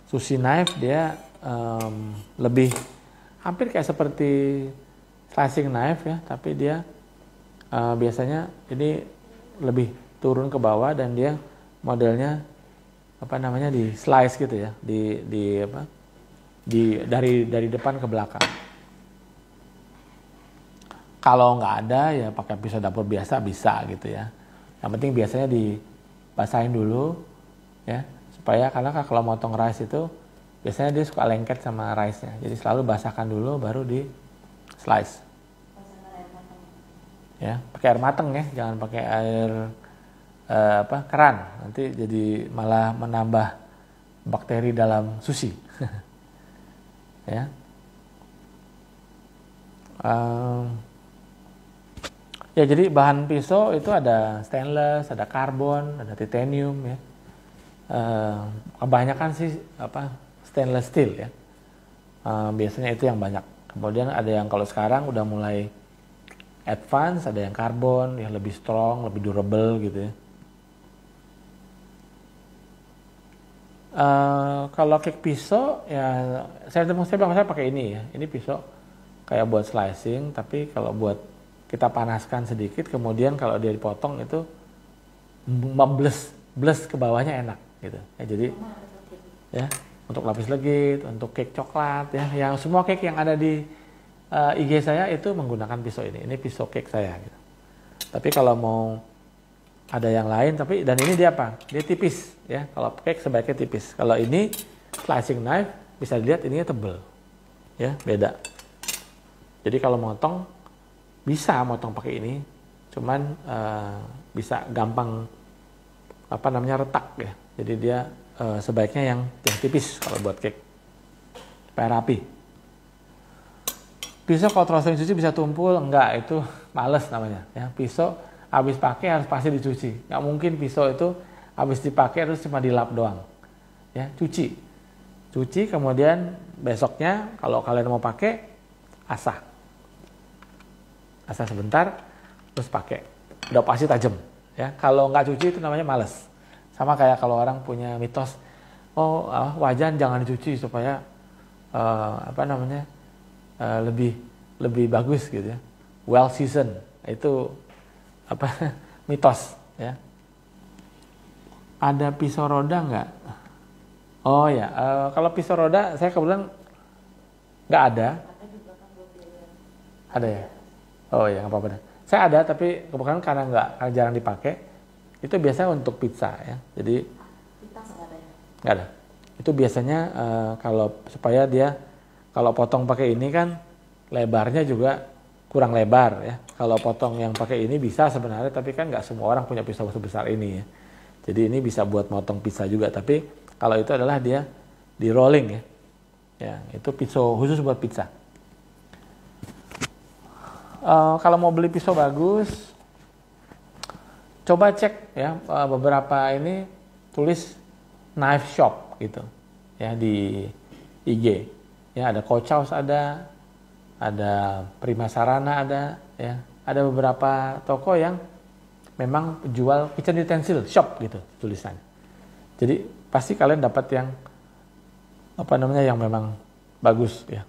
Speaker 1: sushi knife dia lebih hampir kayak seperti slicing knife ya, tapi dia biasanya ini lebih turun ke bawah dan dia modelnya apa namanya di slice gitu ya, dari depan ke belakang. Kalau nggak ada ya pakai pisau dapur biasa bisa gitu ya. Yang penting biasanya dibasahin dulu ya, supaya karena kalau motong rice itu biasanya dia suka lengket sama rice-nya. Jadi selalu basahkan dulu baru di slice. Ya, pakai air mateng ya, jangan pakai air keran. Nanti jadi malah menambah bakteri dalam sushi. Ya. Ya jadi bahan pisau itu ada stainless, ada karbon, ada titanium ya. Kebanyakan sih stainless steel ya. Biasanya itu yang banyak. Kemudian ada yang kalau sekarang udah mulai advance, ada yang karbon yang lebih strong, lebih durable gitu ya. Kalau cake pisau ya saya pakai ini ya. Ini pisau kayak buat slicing, tapi kalau buat kita panaskan sedikit, kemudian kalau dia dipotong itu bles ke bawahnya enak gitu. Ya, jadi ya untuk lapis legit, untuk cake coklat ya, yang semua cake yang ada di IG saya itu menggunakan pisau ini. Ini pisau cake saya gitu. Tapi kalau mau ada yang lain, dan ini dia apa? Dia tipis ya. Kalau cake sebaiknya tipis. Kalau ini slicing knife bisa dilihat ininya tebel. Ya, beda. Jadi kalau motong bisa motong pakai ini, cuman bisa gampang retak ya. Jadi dia sebaiknya yang tipis kalau buat cake supaya rapi. Pisau kalau roasting sushi bisa tumpul, enggak, itu males namanya ya. Pisau habis pakai harus pasti dicuci. Nggak mungkin pisau itu habis dipakai terus cuma dilap doang. Ya, cuci. Cuci kemudian besoknya kalau kalian mau pakai asah. Asah sebentar terus pakai. Udah pasti tajam, ya. Kalau nggak cuci itu namanya males. Sama kayak kalau orang punya mitos, wajan jangan dicuci supaya lebih bagus gitu ya. Well season itu mitos ya. Ada pisau roda nggak? Oh ya, kalau pisau roda saya kebetulan nggak ada. Ada ya? Oh ya, nggak apa-apa. Saya ada tapi kebetulan karena jarang dipakai. Itu biasanya untuk pizza ya. Jadi nggak ada. Itu biasanya supaya dia kalau potong pakai ini kan lebarnya juga kurang lebar ya. Kalau potong yang pakai ini bisa sebenarnya, tapi kan nggak semua orang punya pisau sebesar ini ya. Jadi ini bisa buat motong pizza juga, tapi kalau itu adalah dia di rolling ya. Ya, itu pisau khusus buat pizza. Kalau mau beli pisau bagus, coba cek ya beberapa ini tulis knife shop gitu ya di IG. Ya, ada Coach House ada Prima Sarana ya. Ada beberapa toko yang memang jual kitchen utensil shop gitu tulisannya. Jadi pasti kalian dapat yang yang memang bagus ya.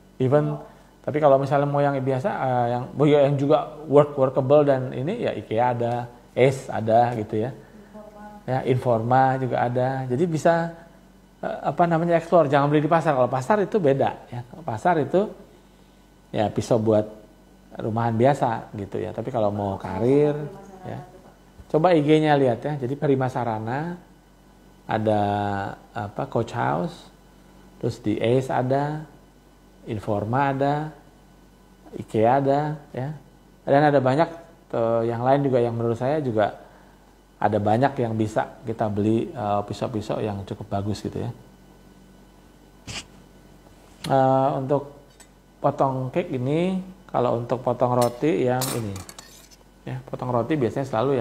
Speaker 1: Tapi kalau misalnya mau yang biasa yang juga workable dan ini ya IKEA ada, Ace ada gitu ya. Ya, Informa juga ada. Jadi bisa explore, jangan beli di pasar. Kalau pasar itu beda ya. Kalau pasar itu ya pisau buat rumahan biasa gitu ya. Tapi kalau mau karir ya. Coba IG-nya lihat ya. Jadi Prima Sarana ada Coach House, terus di Ace ada, Informa ada, IKEA ada ya. Dan ada banyak yang lain juga yang menurut saya juga ada banyak yang bisa kita beli pisau-pisau yang cukup bagus gitu ya. Untuk potong cake ini, kalau untuk potong roti yang ini, ya potong roti biasanya selalu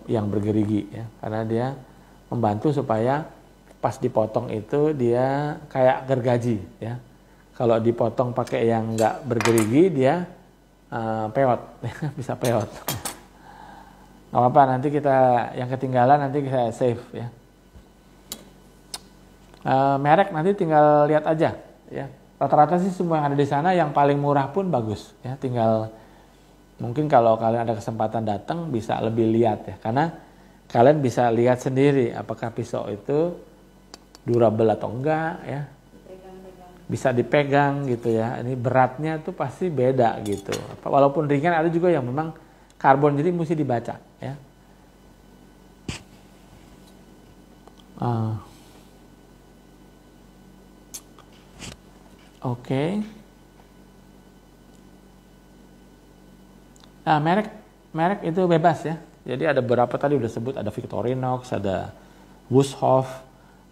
Speaker 1: yang bergerigi ya, karena dia membantu supaya pas dipotong itu dia kayak gergaji ya. Kalau dipotong pakai yang nggak bergerigi dia peot, bisa peot. Nggak apa-apa, nanti kita yang ketinggalan nanti kita save ya. Merek nanti tinggal lihat aja ya. Rata-rata sih semua yang ada di sana yang paling murah pun bagus ya. Tinggal mungkin kalau kalian ada kesempatan datang bisa lebih lihat ya, karena kalian bisa lihat sendiri apakah pisau itu durable atau enggak ya. Bisa dipegang gitu ya. Ini beratnya tuh pasti beda gitu. Walaupun ringan ada juga yang memang karbon, jadi mesti dibaca ya. Oke. Nah, merek itu bebas ya. Jadi ada beberapa tadi udah sebut, ada Victorinox, ada Wushof,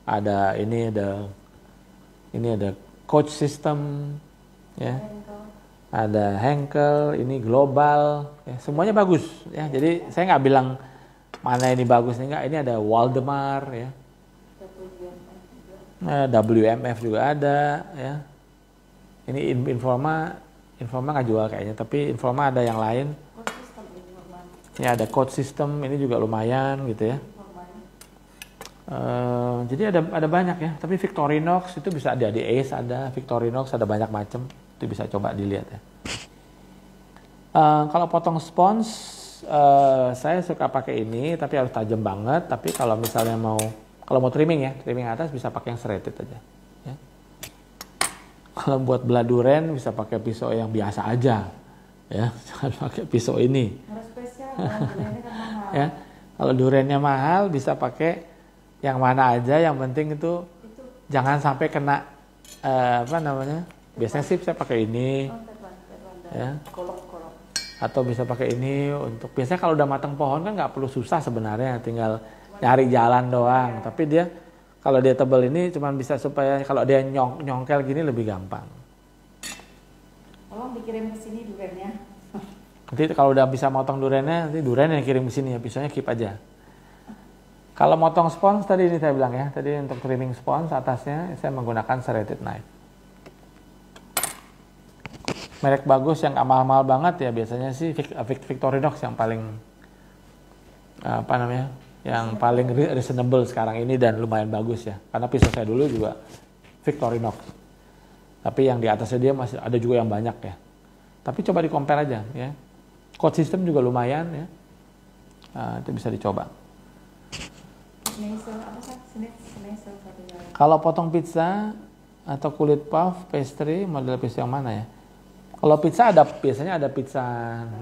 Speaker 1: ada ada Coach System ya. Ada Henkel, ini Global, ya, semuanya bagus ya. Jadi saya nggak bilang mana ini bagus, enggak. Ini ada Waldemar ya. WMF juga ada ya. Ini Informa nggak jual kayaknya, tapi Informa ada yang lain. Ini ada Coach System, ini juga lumayan gitu ya. Jadi ada banyak ya. Tapi Victorinox itu bisa ada di Ace, ada Victorinox, ada banyak macam. Itu bisa coba dilihat ya. Kalau potong spons, saya suka pakai ini, tapi harus tajam banget. Tapi kalau misalnya kalau mau trimming atas bisa pakai yang serrated aja. Ya. Kalau buat belah duren bisa pakai pisau yang biasa aja, ya jangan pakai pisau ini. Harus spesial, kalau durennya kan mahal. Ya, kalau durennya mahal bisa pakai yang mana aja, yang penting itu jangan sampai kena biasanya sih saya pakai ini ya, atau bisa pakai ini untuk biasanya kalau udah matang pohon kan nggak perlu susah sebenarnya, tinggal nyari jalan doang. Tapi dia kalau dia tebal ini cuma bisa supaya kalau dia nyongkel gini lebih gampang.
Speaker 2: Tolong dikirim ke sini durennya.
Speaker 1: Nanti kalau udah bisa motong duriannya, nanti durian yang kirim ke sini ya, pisaunya keep aja. Kalau motong spons tadi ini saya bilang ya, tadi untuk trimming spons atasnya saya menggunakan serrated knife. Merek bagus yang mahal-mahal banget ya biasanya sih Victorinox yang paling apa namanya, yang paling reasonable sekarang ini dan lumayan bagus ya. Karena pisau saya dulu juga Victorinox. Tapi yang di atasnya dia masih ada juga yang banyak ya. Tapi coba di compare aja ya. Code system juga lumayan ya. Itu bisa dicoba. Kalau potong pizza atau kulit puff, pastry, model pisau yang mana ya? Kalau pizza biasanya ada pizza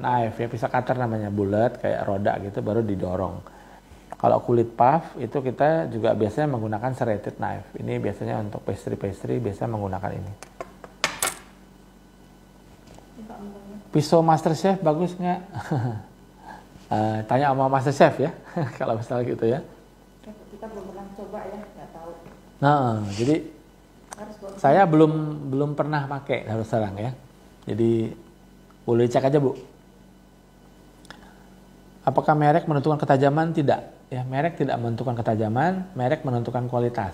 Speaker 1: knife ya, pizza cutter namanya, bulat kayak roda gitu baru didorong. Kalau kulit puff itu kita juga biasanya menggunakan serrated knife. Ini biasanya untuk pastry biasa menggunakan ini. Pisau MasterChef bagus nggak? Tanya sama MasterChef ya, kalau misalnya gitu ya.
Speaker 2: Kita belum pernah coba ya, nggak tahu.
Speaker 1: Nah, jadi saya belum pernah pakai harus terang ya. Jadi boleh cek aja Bu. Apakah merek menentukan ketajaman? Tidak. Ya, merek tidak menentukan ketajaman, merek menentukan kualitas.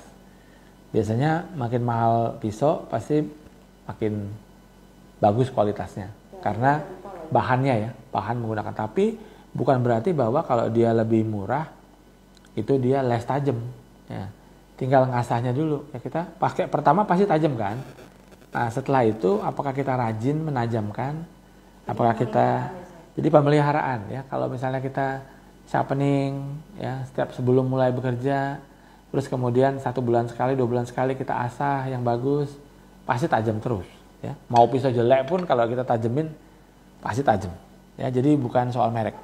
Speaker 1: Biasanya makin mahal pisau pasti makin bagus kualitasnya. Karena bahannya ya, bahan menggunakan. Tapi bukan berarti bahwa kalau dia lebih murah itu dia less tajam. Ya. Tinggal ngasahnya dulu. Ya, kita pakai pertama pasti tajam kan. Nah setelah itu apakah kita rajin menajamkan? Apakah kita jadi pemeliharaan ya. Kalau misalnya kita sharpening ya setiap sebelum mulai bekerja, terus kemudian 1 bulan sekali, 2 bulan sekali kita asah yang bagus, pasti tajam terus. Ya, mau pisau jelek pun kalau kita tajemin pasti tajam. Ya, jadi bukan soal merek.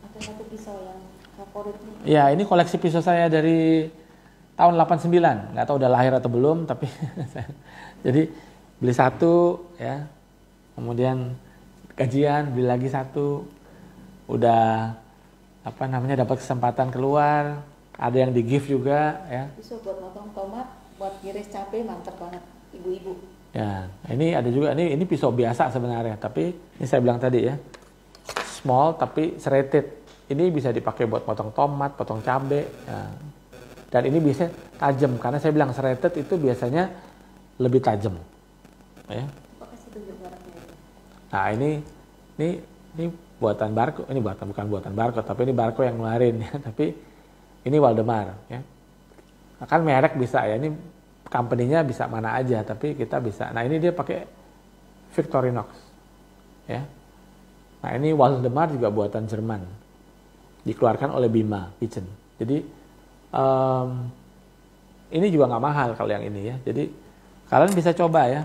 Speaker 2: Ada satu pisau yang favorit nih.
Speaker 1: Ya, ini koleksi pisau saya dari tahun 89. Nggak tahu udah lahir atau belum, tapi jadi beli satu, ya, kemudian gajian beli lagi satu, udah apa namanya dapat kesempatan keluar, ada yang di gift juga, ya.
Speaker 2: Pisau buat potong tomat, buat ngiris cabai mantap banget. Ibu-ibu.
Speaker 1: Ya, ini ada juga ini pisau biasa sebenarnya, tapi ini saya bilang tadi ya, small tapi serrated. Ini bisa dipakai buat potong tomat, potong cabai. Ya. Dan ini biasanya tajam karena saya bilang serrated itu biasanya lebih tajam. Ya. Nah ini buatan Barco, ini bukan buatan Barco, tapi ini Barco yang ngeluarin ya. Tapi ini Waldemar. Ya. Nah, kan merek bisa ya ini. Company-nya bisa mana aja, tapi kita bisa. Nah ini dia pakai Victorinox, ya. Nah ini Waldemar juga buatan Jerman, dikeluarkan oleh Bima Kitchen. Jadi ini juga nggak mahal kalau yang ini ya. Jadi kalian bisa coba ya,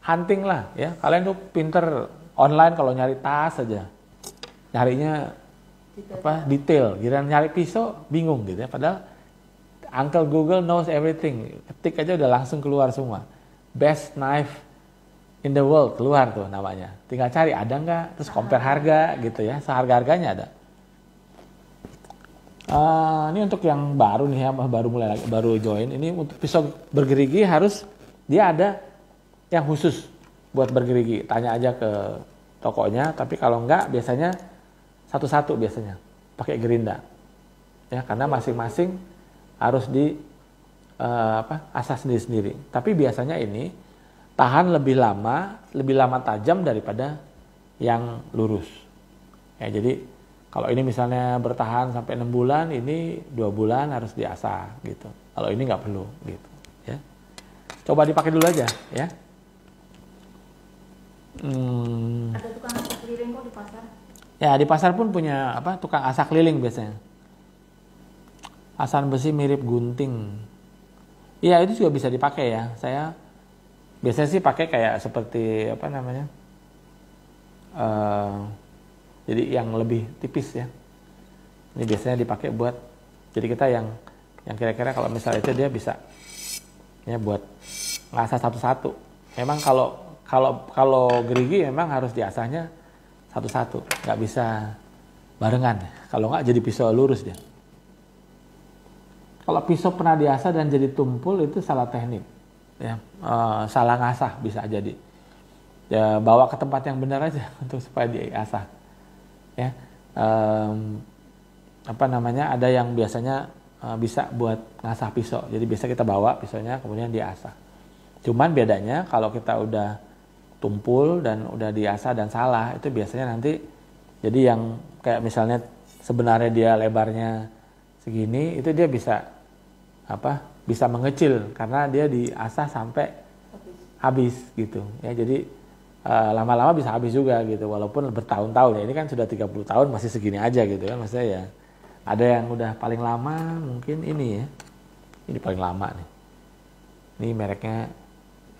Speaker 1: hunting lah ya. Kalian tuh pinter online kalau nyari tas aja, nyarinya detail. Giliran nyari pisau bingung gitu ya. Padahal Uncle Google knows everything. Ketik aja udah langsung keluar semua. Best knife in the world keluar tuh namanya. Tinggal cari ada nggak, terus compare harga gitu ya. Seharga-harganya ada. Ini untuk yang baru nih ya, baru mulai lagi, baru join. Ini untuk pisau bergerigi harus dia ada yang khusus buat bergerigi. Tanya aja ke tokonya. Tapi kalau nggak biasanya satu-satu biasanya pakai gerinda. Ya karena masing-masing harus asah sendiri-sendiri. Tapi biasanya ini tahan lebih lama tajam daripada yang lurus. Ya, jadi kalau ini misalnya bertahan sampai 6 bulan, ini 2 bulan harus diasah gitu. Kalau ini nggak perlu gitu. Ya. Coba dipakai dulu aja ya.
Speaker 2: Ada tukang asah keliling kok di pasar? Ya
Speaker 1: di pasar pun punya tukang asah keliling biasanya. Asahan besi mirip gunting. Iya itu juga bisa dipakai ya. Saya biasanya sih pakai kayak seperti jadi yang lebih tipis ya. Ini biasanya dipakai buat jadi kita yang kira-kira kalau misalnya itu dia bisa ya buat ngasah satu-satu. Memang kalau gerigi memang harus diasahnya satu-satu, nggak bisa barengan. Kalau nggak jadi pisau lurus dia. Kalau pisau pernah diasah dan jadi tumpul itu salah teknik, ya salah ngasah bisa jadi. ya bawa ke tempat yang benar aja untuk supaya diasah. Ya, apa namanya? Ada yang biasanya bisa buat ngasah pisau. Jadi biasa kita bawa pisaunya kemudian diasah. Cuman bedanya kalau kita udah tumpul dan udah diasah dan salah, itu biasanya nanti jadi yang kayak misalnya sebenarnya dia lebarnya segini, itu dia bisa bisa mengecil karena dia diasah sampai habis gitu ya. Jadi lama-lama bisa habis juga gitu walaupun bertahun-tahun ya. Ini kan sudah 30 tahun masih segini aja gitu kan, maksudnya ya. Ada yang udah paling lama mungkin ini ya. Ini paling lama nih. Ini mereknya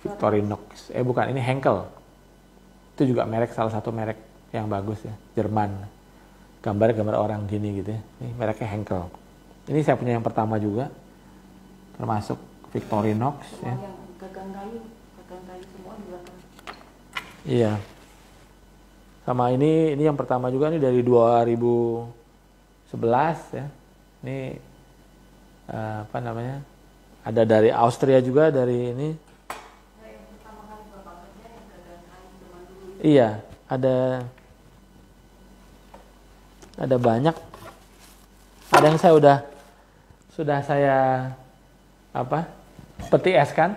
Speaker 1: Victorinox. Bukan, ini Henkel. Itu juga merek, salah satu merek yang bagus ya, Jerman. Gambar orang gini gitu ya. Ini mereknya Henkel. Ini saya punya yang pertama juga. Termasuk Victorinox ya.
Speaker 2: Yang gagang kayu semua di belakang.
Speaker 1: Iya. Sama ini yang pertama juga nih dari 2011 ya. Ini apa namanya? Ada dari Austria juga, dari ini.
Speaker 2: Yang pertama kali Bapak kerja yang gagang kayu zaman dulu.
Speaker 1: Iya, ada banyak. Ada yang sudah saya peti es kan.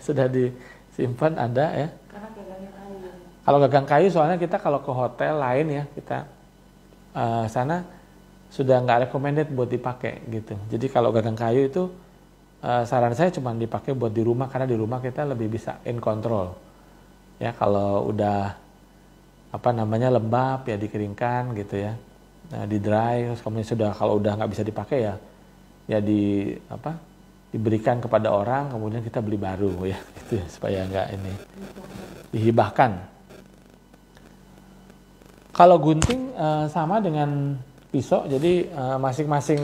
Speaker 1: Sudah disimpan ada ya.
Speaker 2: Karena gagangnya kayu.
Speaker 1: Kalau gagang kayu soalnya kita kalau ke hotel lain ya, kita sana sudah nggak recommended buat dipakai gitu. Jadi kalau gagang kayu itu saran saya cuma dipakai buat di rumah, karena di rumah kita lebih bisa in control. Ya kalau udah lembab ya dikeringkan gitu ya. Nah, di dry, terus kemudian kalau udah nggak bisa dipakai ya diberikan kepada orang, kemudian kita beli baru ya gitu ya, supaya nggak ini dihibahkan. Kalau gunting sama dengan pisau, jadi masing-masing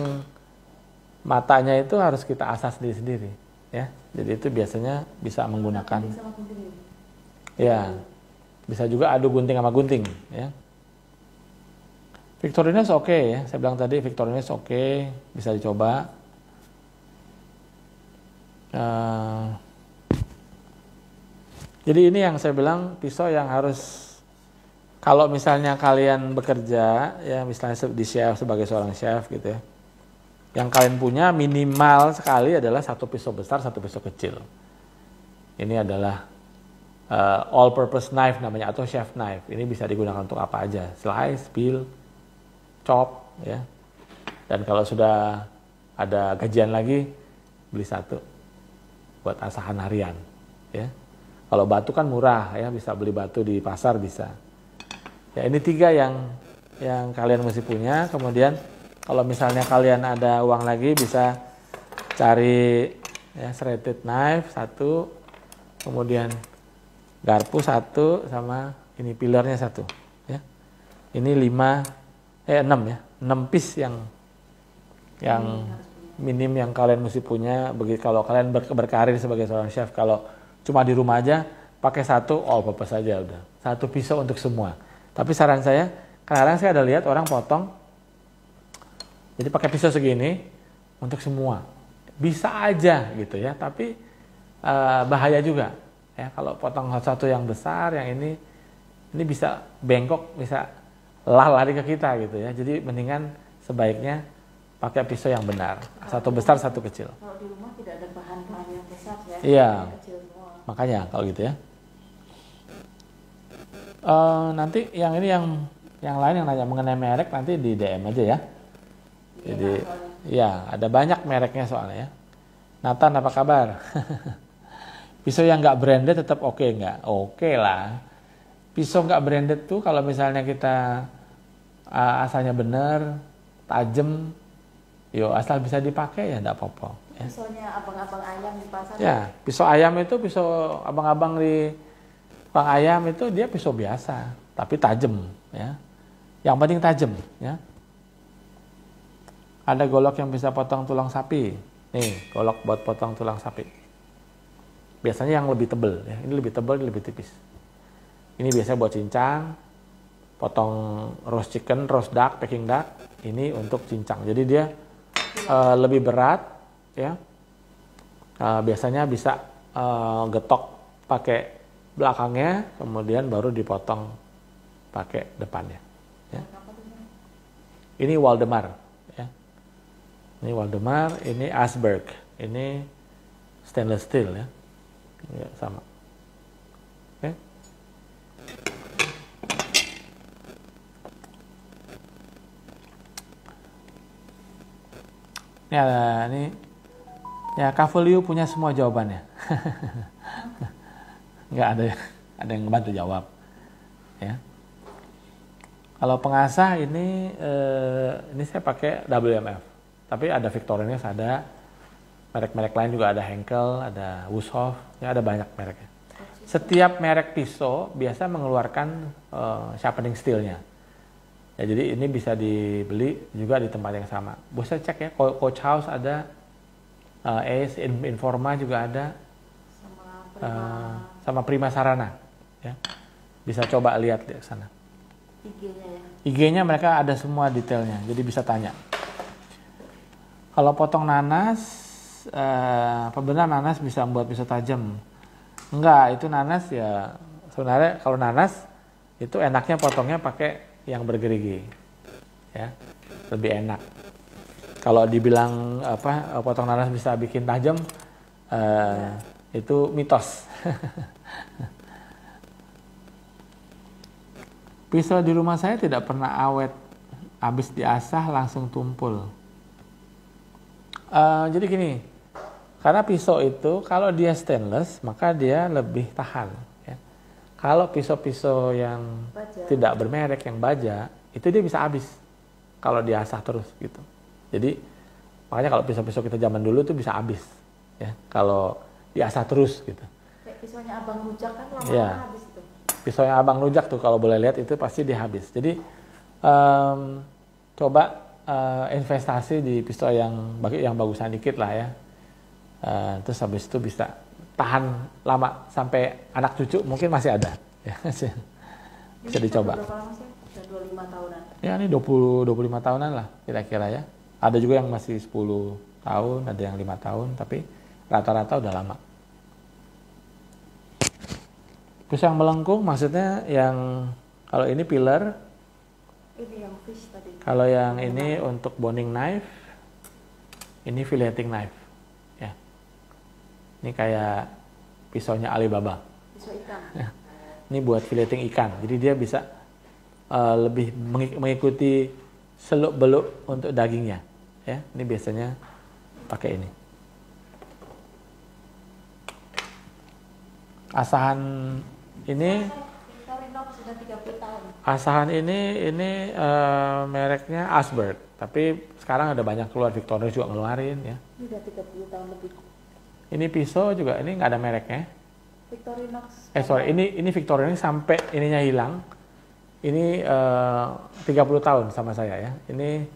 Speaker 1: matanya itu harus kita asah sendiri-sendiri ya. Jadi itu biasanya bisa menggunakan ya, bisa juga adu gunting sama gunting ya. Victorinox oke ya, saya bilang tadi Victorinox oke, bisa dicoba. Jadi ini yang saya bilang pisau yang harus, kalau misalnya kalian bekerja ya, misalnya di chef, sebagai seorang chef gitu ya, yang kalian punya minimal sekali adalah satu pisau besar, satu pisau kecil. Ini adalah all purpose knife namanya, atau chef knife. Ini bisa digunakan untuk apa aja, slice, peel, chop ya. Dan kalau sudah ada gajian lagi, beli satu buat asahan harian ya. Kalau batu kan murah ya, bisa beli batu di pasar bisa. Ya, ini 3 yang kalian mesti punya. Kemudian kalau misalnya kalian ada uang lagi, bisa cari ya serrated knife 1, kemudian garpu 1, sama ini pilarnya 1 ya. Ini 6 ya, 6 piece yang minim yang kalian mesti punya. Begitu kalau kalian berkarir sebagai seorang chef. Kalau cuma di rumah aja pakai 1 all purpose saja udah. 1 pisau untuk semua. Tapi saran saya, kadang saya ada lihat orang potong, jadi pakai pisau segini untuk semua. Bisa aja gitu ya, tapi bahaya juga ya kalau potong satu yang besar, yang ini bisa bengkok, bisa lari ke kita gitu ya. Jadi mendingan sebaiknya pakai pisau yang benar, 1 besar 1 kecil.
Speaker 2: Kalau di rumah tidak ada bahan-bahan yang besar ya,
Speaker 1: iya,
Speaker 2: kecil semua.
Speaker 1: Makanya kalau gitu ya. Nanti yang ini yang lain yang nanya mengenai merek, nanti di DM aja ya. Jadi ya ada banyak mereknya soalnya ya. Nathan, apa kabar? Pisau yang nggak branded tetap oke nggak? Oke lah. Pisau nggak branded tuh kalau misalnya kita asalnya bener, tajam, asal bisa dipakai ya nggak apa-apa. Ya.
Speaker 2: Pisaunya abang-abang ayam di pasar.
Speaker 1: Ya, pisau ayam itu, pisau abang-abang di tukang ayam itu dia pisau biasa, tapi tajam ya. Yang penting tajam ya. Ada golok yang bisa potong tulang sapi. Nih, golok buat potong tulang sapi. Biasanya yang lebih tebal ya. Ini lebih tebal, ini lebih tipis. Ini biasanya buat cincang, potong roast chicken, roast duck, Peking duck. Ini untuk cincang. Jadi dia lebih berat ya. Biasanya bisa getok pakai belakangnya, kemudian baru dipotong pakai depannya. Ya. Ini Waldemar, ya. Ini Waldemar, ini Asberg, ini stainless steel, ya, ya sama. Oke. Ini ya Kavaliu punya semua jawabannya. Nggak ada yang bantu jawab, ya. Kalau pengasah ini saya pakai WMF, tapi ada Victorinox, ada merek-merek lain juga, ada Henkel, ada Wushof, ya ada banyak mereknya. Setiap merek pisau biasa mengeluarkan sharpening steel-nya. Ya, jadi ini bisa dibeli juga di tempat yang sama. Bisa cek ya, Coach House ada, Ace, Informa juga ada, sama Prima Sarana. Ya. Bisa coba lihat di sana.
Speaker 2: IG-nya ya?
Speaker 1: IG-nya mereka ada semua detailnya, jadi bisa tanya. Kalau potong nanas, apa benar nanas bisa membuat pisau tajam? Enggak, itu nanas ya sebenarnya kalau nanas itu enaknya potongnya pakai yang bergerigi, ya, lebih enak. Kalau dibilang potong nanas bisa bikin tajam, itu mitos. Pisau di rumah saya tidak pernah awet, habis diasah langsung tumpul. Jadi gini, karena pisau itu kalau dia stainless maka dia lebih tahan. Ya. Kalau pisau-pisau yang tidak bermerek, yang baja, itu dia bisa habis kalau diasah terus gitu. Jadi makanya kalau pisau-pisau kita zaman dulu tuh bisa habis, ya, kalau diasah terus gitu.
Speaker 2: Kayak pisaunya Abang Rujak kan lama-lama
Speaker 1: ya.
Speaker 2: Habis itu.
Speaker 1: Pisaunya Abang Rujak tuh kalau boleh lihat itu pasti dia habis. Jadi coba investasi di pisau yang bagusan dikit lah ya. Terus habis itu bisa tahan lama sampai anak cucu mungkin masih ada. Ya, bisa dicoba.
Speaker 2: Berapa lama sih? Udah 25 tahunan.
Speaker 1: Ya ini 25 tahunan lah kira-kira ya. Ada juga yang masih 10 tahun, ada yang 5 tahun, tapi rata-rata udah lama. Pisau yang melengkung maksudnya yang kalau ini pillar.
Speaker 2: Ini yang fish tadi.
Speaker 1: Kalau yang ini untuk boning knife, ini filleting knife. Ya. Ini kayak pisaunya Alibaba.
Speaker 2: Pisau ikan.
Speaker 1: Ya. Ini buat filleting ikan. Jadi dia bisa lebih mengikuti seluk-beluk untuk dagingnya. Ya, ini biasanya pakai ini. Asahan ini
Speaker 2: Victorinox sudah 30 tahun.
Speaker 1: Asahan ini mereknya Asberg, tapi sekarang ada banyak keluar, Victorinox juga ngeluarin ya.
Speaker 2: Ini udah 30 tahun lebih.
Speaker 1: Ini pisau juga ini nggak ada mereknya.
Speaker 2: Victorinox.
Speaker 1: Ini Victorinox sampai ininya hilang. Ini 30 tahun sama saya ya. Ini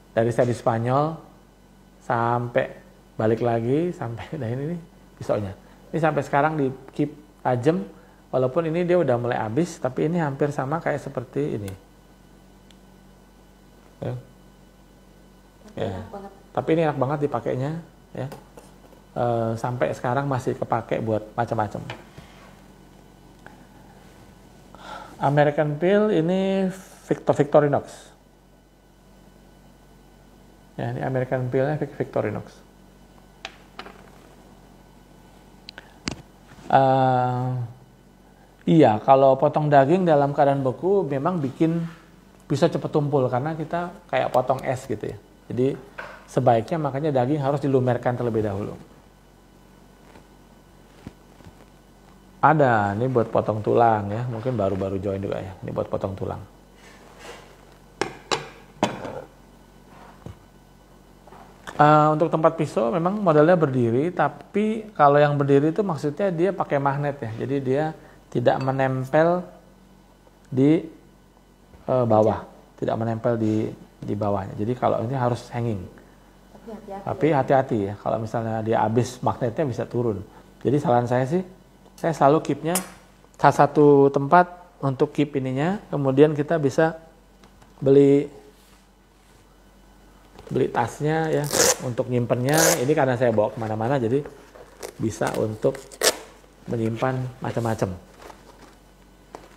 Speaker 1: dari saya di Spanyol sampai balik lagi sampai ini pisaunya. Ini sampai sekarang di keep tajam. Walaupun ini dia udah mulai habis, tapi ini hampir sama kayak seperti ini. Ya. Ya. Tapi ini enak banget dipakainya, ya. Sampai sekarang masih kepake buat macam-macam. American Peel ini Victorinox. Ya, ini American Peel-nya Victorinox. Iya, kalau potong daging dalam keadaan beku memang bisa cepat tumpul karena kita kayak potong es gitu ya. Jadi sebaiknya makanya daging harus dilumerkan terlebih dahulu. Ada, ini buat potong tulang ya, mungkin baru-baru join juga ya. Ini buat potong tulang. Untuk tempat pisau memang modelnya berdiri, tapi kalau yang berdiri itu maksudnya dia pakai magnet ya. Jadi dia tidak menempel di bawah, tidak menempel di bawahnya. Jadi kalau ini harus hanging. Tapi hati-hati ya, kalau misalnya dia habis magnetnya bisa turun. Jadi saran saya sih, saya selalu keepnya satu tempat untuk keep ininya. Kemudian kita bisa beli tasnya ya untuk nyimpennya. Ini karena saya bawa kemana-mana, jadi bisa untuk menyimpan macam-macam.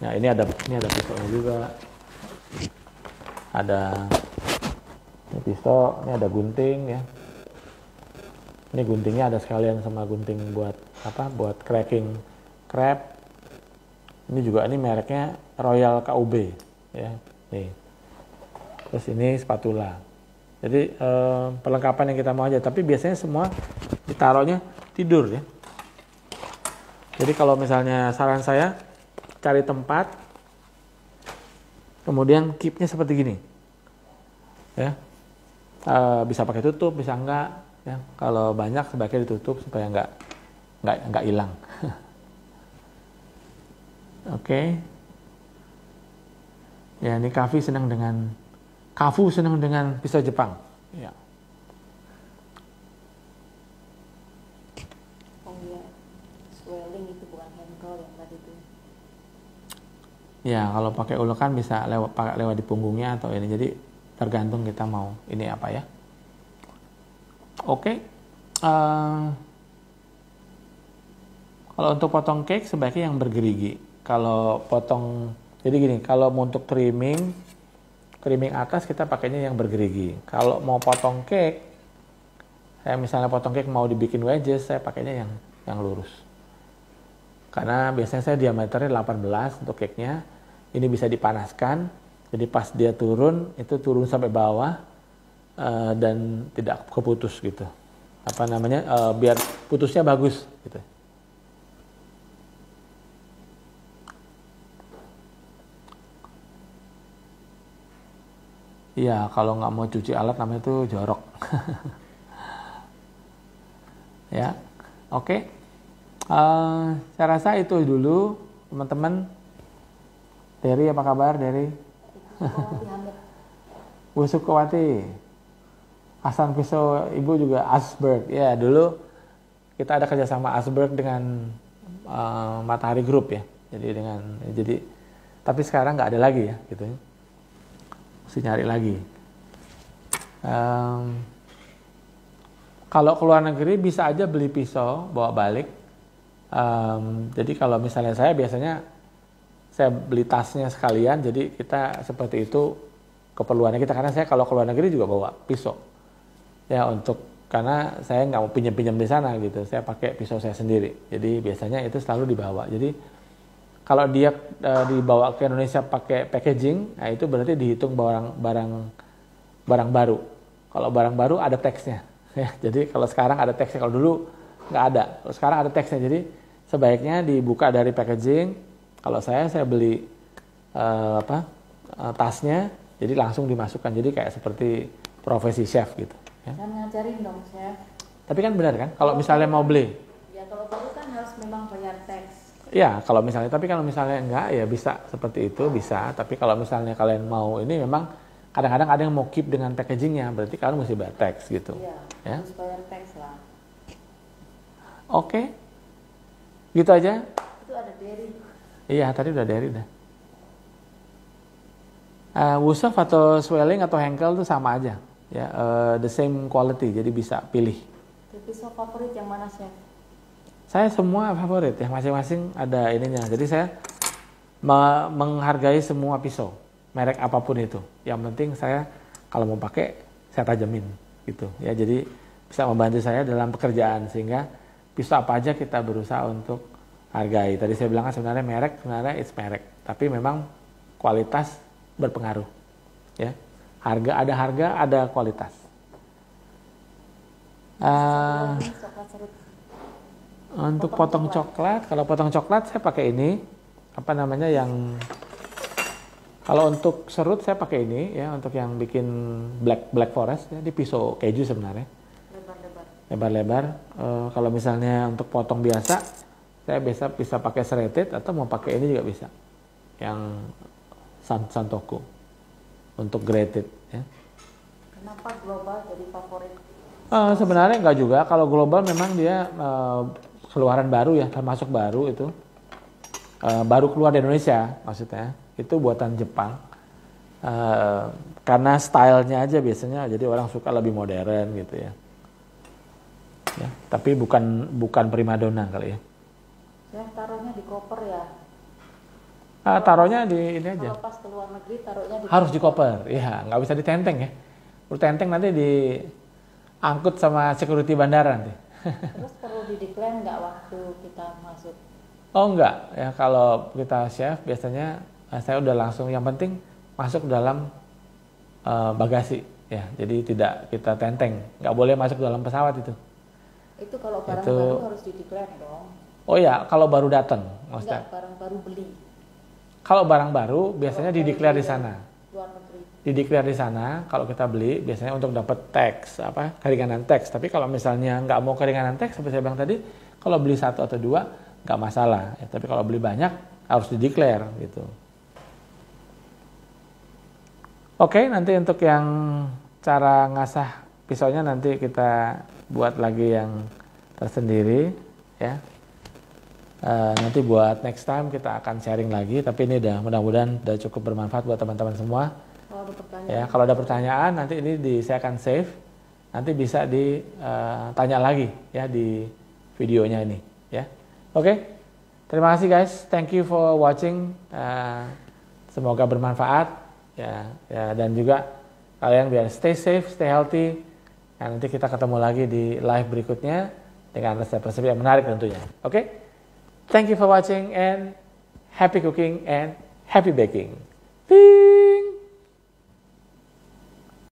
Speaker 1: Nah ini ada pisaunya juga. Ada ini pisau, ini ada gunting ya. Ini guntingnya ada sekalian sama gunting buat apa? Buat cracking crab. Ini juga ini mereknya Royal KUB ya. Nih. Terus ini spatula. Jadi perlengkapan yang kita mau aja. Tapi biasanya semua ditaruhnya tidur ya. Jadi kalau misalnya saran saya cari tempat, kemudian keepnya seperti gini, ya bisa pakai tutup, bisa enggak. Ya, kalau banyak sebaiknya ditutup supaya enggak hilang. Oke. Ya ini Kafu senang dengan pisau Jepang. Ya.
Speaker 2: Oh iya, swelling itu bukan handle yang tadi itu.
Speaker 1: Ya kalau pakai ulekan bisa lewat di punggungnya atau ini. Jadi tergantung kita mau ini apa ya. Oke. Kalau untuk potong cake sebaiknya yang bergerigi. Kalau potong, jadi gini, kalau untuk trimming atas kita pakainya yang bergerigi. Kalau mau potong cake, saya misalnya potong cake mau dibikin wedges, saya pakainya yang lurus. Karena biasanya saya diameternya 18 untuk cake-nya. Ini bisa dipanaskan, jadi pas dia turun, itu turun sampai bawah dan tidak keputus gitu. Apa namanya, biar putusnya bagus gitu. Iya, kalau nggak mau cuci alat namanya itu jorok. Ya, oke. Saya rasa itu dulu, teman-teman. Dery, apa kabar, Dery? Bu Sukawati. Hasan Pisau, Ibu juga Asberg. Ya, dulu kita ada kerjasama Asberg dengan Matahari Group ya. Jadi tapi sekarang nggak ada lagi ya, gitu. Mesti nyari lagi. Kalau ke luar negeri bisa aja beli pisau bawa balik. Jadi kalau misalnya saya biasanya saya beli tasnya sekalian, jadi kita seperti itu keperluannya kita. Karena saya kalau ke luar negeri juga bawa pisau ya, karena saya nggak mau pinjam di sana gitu. Saya pakai pisau saya sendiri. Jadi biasanya itu selalu dibawa. Jadi kalau dia dibawa ke Indonesia pakai packaging, nah itu berarti dihitung barang baru. Kalau barang baru ada teksnya. Ya, jadi kalau sekarang ada teksnya, kalau dulu nggak ada. Kalau sekarang ada teksnya. Jadi sebaiknya dibuka dari packaging. Kalau saya beli tasnya, jadi langsung dimasukkan. Jadi kayak seperti profesi chef gitu. Ya.
Speaker 2: Kan ngajarin dong, Chef.
Speaker 1: Tapi kan benar kan? Kalau misalnya mau beli.
Speaker 2: Ya kalau baru kan harus memang bayar teks.
Speaker 1: Ya, kalau misalnya enggak ya bisa seperti itu, bisa. Tapi kalau misalnya kalian mau ini memang kadang-kadang ada yang mau keep dengan packagingnya, berarti kalian mesti bayar tax gitu.
Speaker 2: Iya,
Speaker 1: ya.
Speaker 2: harus bayar teks lah.
Speaker 1: Oke. Gitu aja.
Speaker 2: Itu ada Dery.
Speaker 1: Iya, tadi udah Dery dah. Wusuf atau swelling atau henkel itu sama aja. Ya, the same quality, jadi bisa pilih.
Speaker 2: Pisau favorit yang mana, Chef?
Speaker 1: Saya semua favorit ya, masing-masing ada ininya. Jadi saya menghargai semua pisau, merek apapun itu. Yang penting saya kalau mau pakai saya tajamin gitu. Ya, jadi bisa membantu saya dalam pekerjaan sehingga pisau apa aja kita berusaha untuk hargai. Tadi saya bilang kan sebenarnya merek, tapi memang kualitas berpengaruh. Ya, harga, ada kualitas. Untuk potong coklat, kalau potong coklat saya pakai ini, apa namanya yang, kalau untuk serut saya pakai ini ya, untuk yang bikin black forest ya, di pisau keju sebenarnya. Lebar-lebar. Kalau misalnya untuk potong biasa, saya bisa pakai serrated atau mau pakai ini juga bisa, yang santoku untuk grated ya.
Speaker 2: Kenapa global jadi favorit?
Speaker 1: Sebenarnya enggak juga. Kalau global memang dia keluaran baru ya, termasuk baru itu. Baru keluar di Indonesia maksudnya. Itu buatan Jepang. Karena stylenya aja biasanya, jadi orang suka lebih modern gitu ya. Ya, tapi bukan primadona kali ya.
Speaker 2: Saya taruhnya di koper ya.
Speaker 1: Taruhnya di ini aja.
Speaker 2: Kalau pas ke luar negeri taruhnya di
Speaker 1: Harus di koper, iya, nggak bisa ditenteng ya. Kalau tenteng nanti diangkut sama security bandara nanti.
Speaker 2: Terus perlu di-declare nggak waktu kita masuk?
Speaker 1: Oh enggak, ya kalau kita chef biasanya saya udah langsung, yang penting masuk dalam bagasi ya. Jadi tidak kita tenteng, nggak boleh masuk dalam pesawat itu.
Speaker 2: Itu kalau barang baru harus di-declare dong.
Speaker 1: Oh ya, kalau baru datang, maksudnya.
Speaker 2: Enggak, barang baru beli.
Speaker 1: Kalau barang baru biasanya dideklar di sana.
Speaker 2: Luar negeri.
Speaker 1: Dideklar di sana, kalau kita beli biasanya untuk dapat tax, keringanan tax. Tapi kalau misalnya nggak mau keringanan tax, seperti saya bilang tadi, kalau beli 1 atau 2 nggak masalah. Ya, tapi kalau beli banyak harus dideklar gitu. Oke, nanti untuk yang cara ngasah pisaunya nanti kita buat lagi yang tersendiri ya. Nanti buat next time kita akan sharing lagi, tapi ini mudah-mudahan udah cukup bermanfaat buat teman-teman semua.
Speaker 2: Kalau ada pertanyaan,
Speaker 1: Ya, kalau ada pertanyaan nanti ini saya akan save, nanti bisa ditanya lagi ya di videonya ini ya. Oke, terima kasih guys, thank you for watching. Semoga bermanfaat ya, dan juga kalian biar stay safe, stay healthy. Nanti kita ketemu lagi di live berikutnya dengan resep-resep yang menarik tentunya. Oke? Thank you for watching and happy cooking and happy baking. Peace.